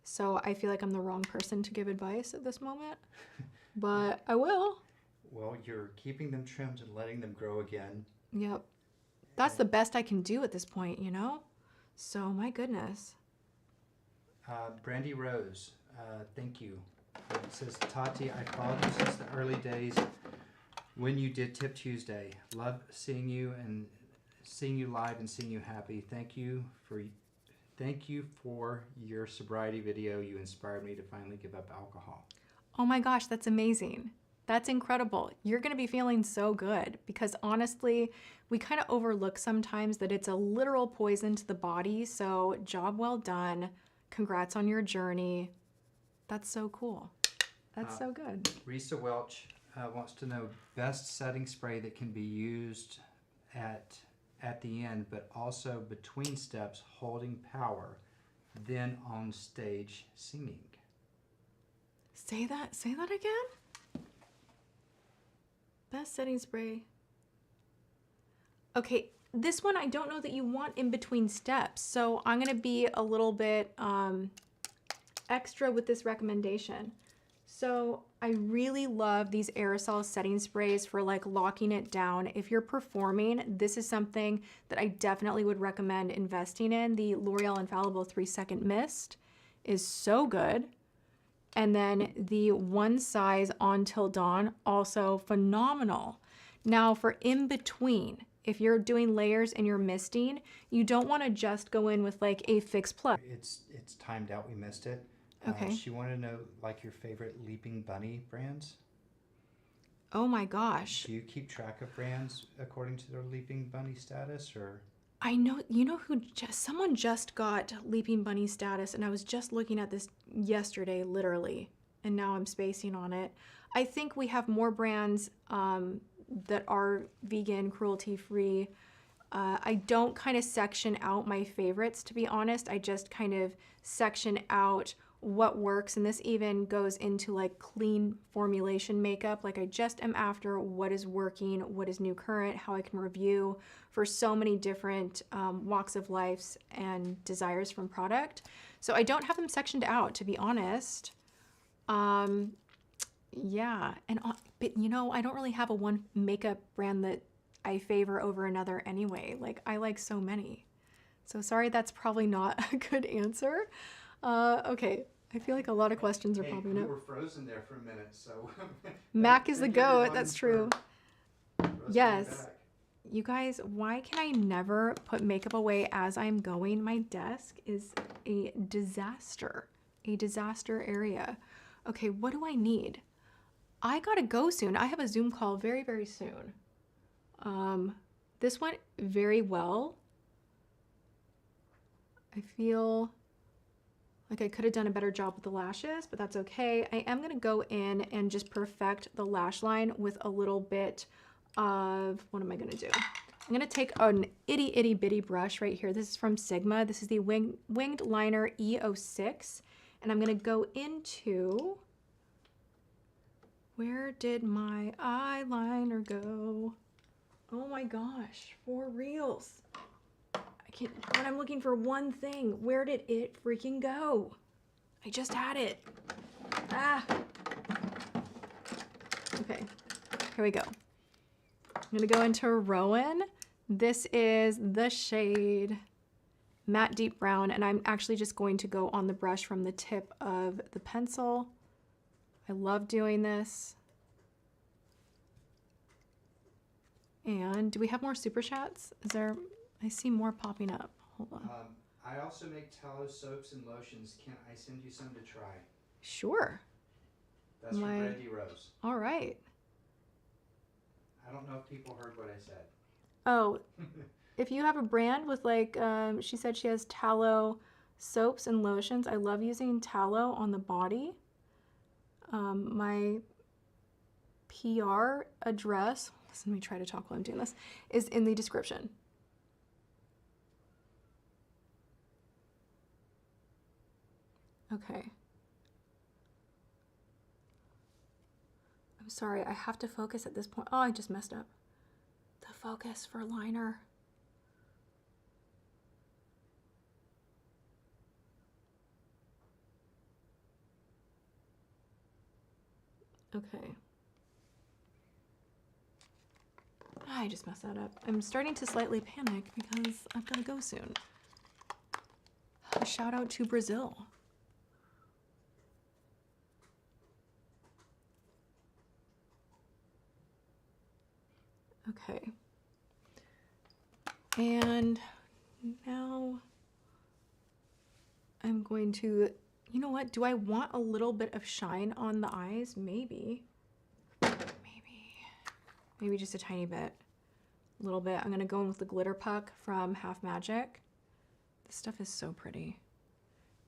So I feel like I'm the wrong person to give advice at this moment, but I will. Well, you're keeping them trimmed and letting them grow again. Yep. That's the best I can do at this point, you know? So my goodness. Brandy Rose, thank you. It says, Tati, I followed you since the early days when you did Tip Tuesday. Love seeing you live and seeing you happy. Thank you for your sobriety video. You inspired me to finally give up alcohol. Oh my gosh, that's amazing. That's incredible. You're gonna be feeling so good because honestly, we kind of overlook sometimes that it's a literal poison to the body. So job well done. Congrats on your journey. That's so cool. That's so good. Risa Welch wants to know best setting spray that can be used at the end, but also between steps, holding power, then on stage singing. Say that again. Best setting spray. Okay, this one I don't know that you want in between steps, so I'm gonna be a little bit extra with this recommendation. So I really love these aerosol setting sprays for like locking it down. If you're performing, this is something that I definitely would recommend investing in. The L'Oreal Infallible 3-Second Mist is so good. And then the One Size On Till Dawn, also phenomenal. Now for in between, if you're doing layers and you're misting, you don't want to just go in with like a Fix Plus. It's timed out, we missed it. Okay. She wanted to know like your favorite Leaping Bunny brands. Oh my gosh. Do you keep track of brands according to their Leaping Bunny status, or? I know, you know who someone just got Leaping Bunny status, and I was just looking at this yesterday, literally, and now I'm spacing on it. I think we have more brands that are vegan, cruelty-free. I don't kind of section out my favorites, to be honest. I just kind of section out what works, and this even goes into like clean formulation makeup. Like I just am after what is working, what is new current, how I can review for so many different walks of life and desires from product. So I don't have them sectioned out, to be honest. Yeah, and but you know, I don't really have a one makeup brand that I favor over another anyway. Like I like so many. So sorry, that's probably not a good answer. Okay, I feel like a lot of questions are popping up. We were frozen there for a minute, so. Mac is the goat, that's true. Yes. You guys, why can I never put makeup away as I'm going? My desk is a disaster area. Okay, what do I need? I gotta go soon. I have a Zoom call very, very soon. This went very well. I feel like I could have done a better job with the lashes, but that's okay. I am gonna go in and just perfect the lash line with a little bit of, what am I gonna do? I'm gonna take an itty bitty brush right here. This is from Sigma. This is the Winged Liner E06. And I'm gonna go into, where did my eyeliner go? Oh my gosh, for reals. I can't, when I'm looking for one thing, where did it freaking go? I just had it. Ah. Okay, here we go. I'm gonna go into Rowan. This is the shade Matte Deep Brown, and I'm actually just going to go on the brush from the tip of the pencil. I love doing this. And do we have more super chats? Is there, I see more popping up. Hold on. I also make tallow soaps and lotions. Can I send you some to try? Sure. That's from Brandy Rose. All right. I don't know if people heard what I said. Oh, if you have a brand with like, she said she has tallow soaps and lotions. I love using tallow on the body. My PR address, let me try to talk while I'm doing this, is in the description. Okay. I'm sorry, I have to focus at this point. Oh, I just messed up. The focus for liner. Okay. I just messed that up. I'm starting to slightly panic because I've got to go soon. A shout out to Brazil. Okay. And now I'm going to, you know what? Do I want a little bit of shine on the eyes? Maybe. Maybe just a tiny bit. A little bit. I'm going to go in with the glitter puck from Half Magic. This stuff is so pretty.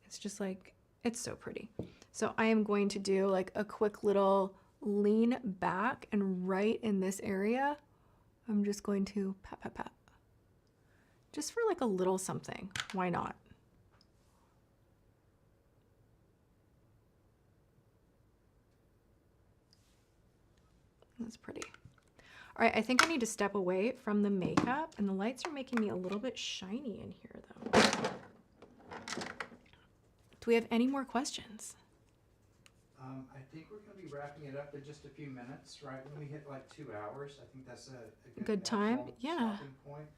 It's just like, it's so pretty. So I am going to do like a quick little lean back, and right in this area, I'm just going to pat, pat, pat. Just for like a little something. Why not? That's pretty. All right, I think I need to step away from the makeup, and the lights are making me a little bit shiny in here though. Do we have any more questions? I think we're going to be wrapping it up in just a few minutes, right? When we hit like 2 hours, I think that's a good time. Yeah, stopping point.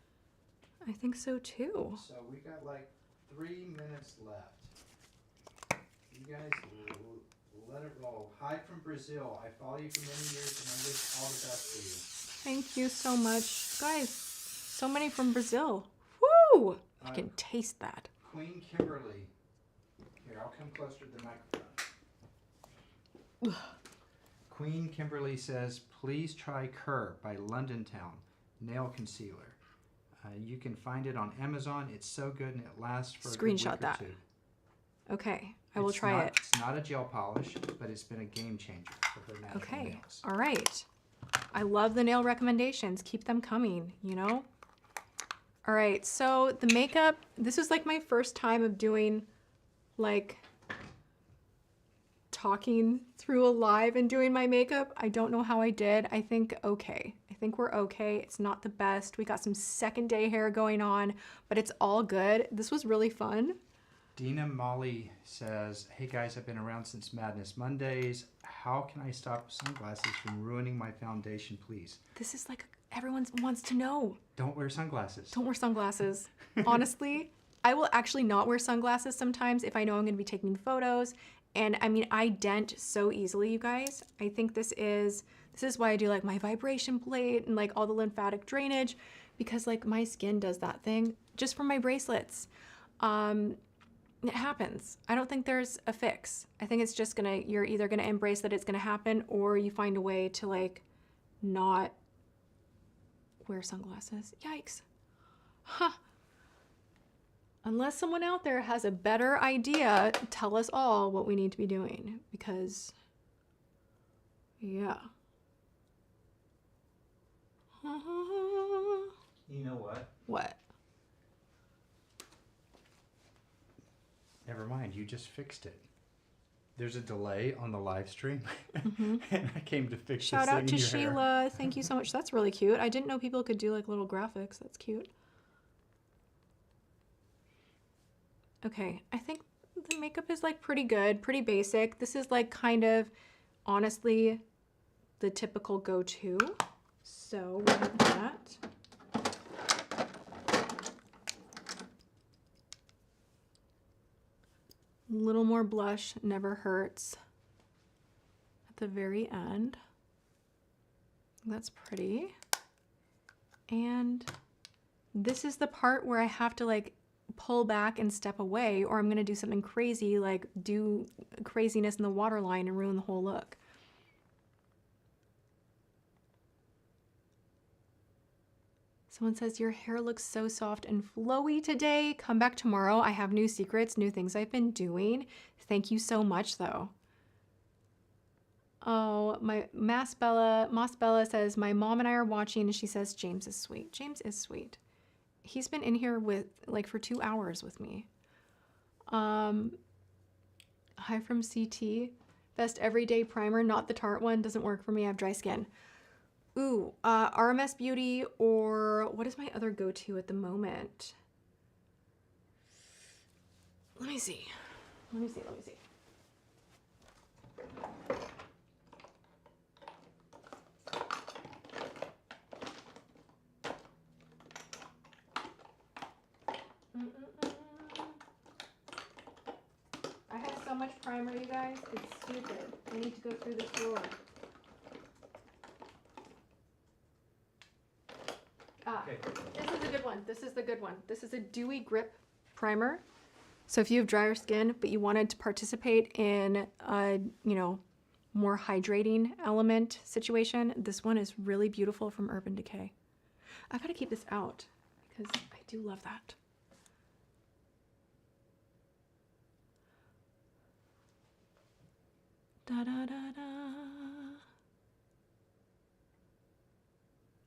I think so too. So we got like 3 minutes left. You guys let it roll. Hi from Brazil. I follow you for many years, and I wish all the best for you. Thank you so much. Guys, so many from Brazil. Woo! I can taste that. Queen Kimberly. Here, I'll come closer to the microphone. Queen Kimberly says, please try Kerr by London Town Nail Concealer. You can find it on Amazon. It's so good and it lasts for a good week or Screenshot that. two. Okay, I will try it. It's not a gel polish, but it's been a game changer for her natural Okay, nails. all right. I love the nail recommendations. Keep them coming, you know? All right, so the makeup, this is like my first time of doing like talking through a live and doing my makeup. I don't know how I did. I think okay. I think we're okay. It's not the best. We got some second day hair going on, but it's all good. This was really fun. Dina Molly says, hey guys, I've been around since Madness Mondays. How can I stop sunglasses from ruining my foundation, please? This is like, everyone wants to know. Don't wear sunglasses. Don't wear sunglasses. Honestly, I will actually not wear sunglasses sometimes if I know I'm going to be taking photos. And I mean, I dent so easily, you guys. I think this is why I do like my vibration plate and like all the lymphatic drainage, because like my skin does that thing just from my bracelets. It happens. I don't think there's a fix. I think it's just you're either gonna embrace that it's gonna happen, or you find a way to like not wear sunglasses. Yikes. Huh. Unless someone out there has a better idea, tell us all what we need to be doing, because yeah. What? Never mind, you just fixed it. There's a delay on the live stream, and I came to fix Shout this out thing to in your Sheila. hair. Thank you so much. That's really cute. I didn't know people could do like little graphics. That's cute. Okay, I think the makeup is like pretty good, pretty basic. This is like kind of, honestly, the typical go-to. So we have that. A little more blush never hurts. At the very end. That's pretty. And this is the part where I have to like pull back and step away, or I'm gonna do something crazy, like do craziness in the waterline and ruin the whole look. Someone says, your hair looks so soft and flowy today. Come back tomorrow. I have new secrets, new things I've been doing. Thank you so much, though. Oh, my Moss Bella says, my mom and I are watching, and she says, James is sweet. James is sweet. He's been in here with, like, for 2 hours with me. Hi from CT. Best everyday primer, not the Tarte one. Doesn't work for me. I have dry skin. Ooh, RMS Beauty, or what is my other go-to at the moment? Let me see. I have so much primer, you guys. It's stupid. I need to go through this drawer. Okay. This is a good one. This is the good one. This is a dewy grip primer. So if you have drier skin, but you wanted to participate in a, you know, more hydrating element situation, this one is really beautiful from Urban Decay. I gotta keep this out because I do love that. Da da da da.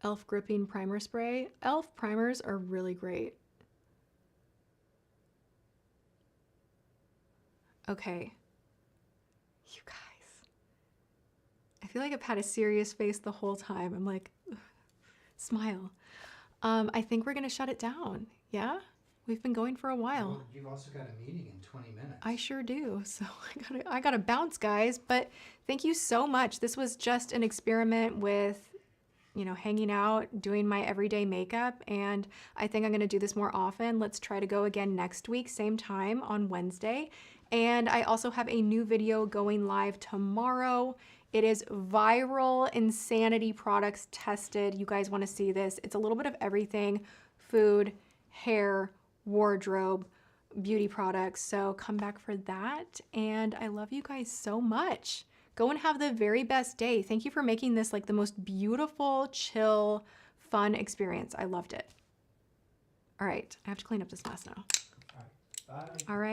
e.l.f. gripping primer spray. e.l.f. primers are really great. Okay. You guys. I feel like I've had a serious face the whole time. I'm like, ugh, smile. I think we're gonna shut it down. Yeah? We've been going for a while. Well, you've also got a meeting in 20 minutes. I sure do. So I gotta bounce, guys. But thank you so much. This was just an experiment with, you know, hanging out, doing my everyday makeup, and I think I'm gonna do this more often. Let's try to go again next week, same time on Wednesday. And I also have a new video going live tomorrow. It is viral insanity products tested. You guys wanna see this. It's a little bit of everything: food, hair, wardrobe, beauty products. So come back for that. And I love you guys so much. Go and have the very best day. Thank you for making this like the most beautiful, chill, fun experience. I loved it. All right, I have to clean up this mess now. All right. Bye. All right.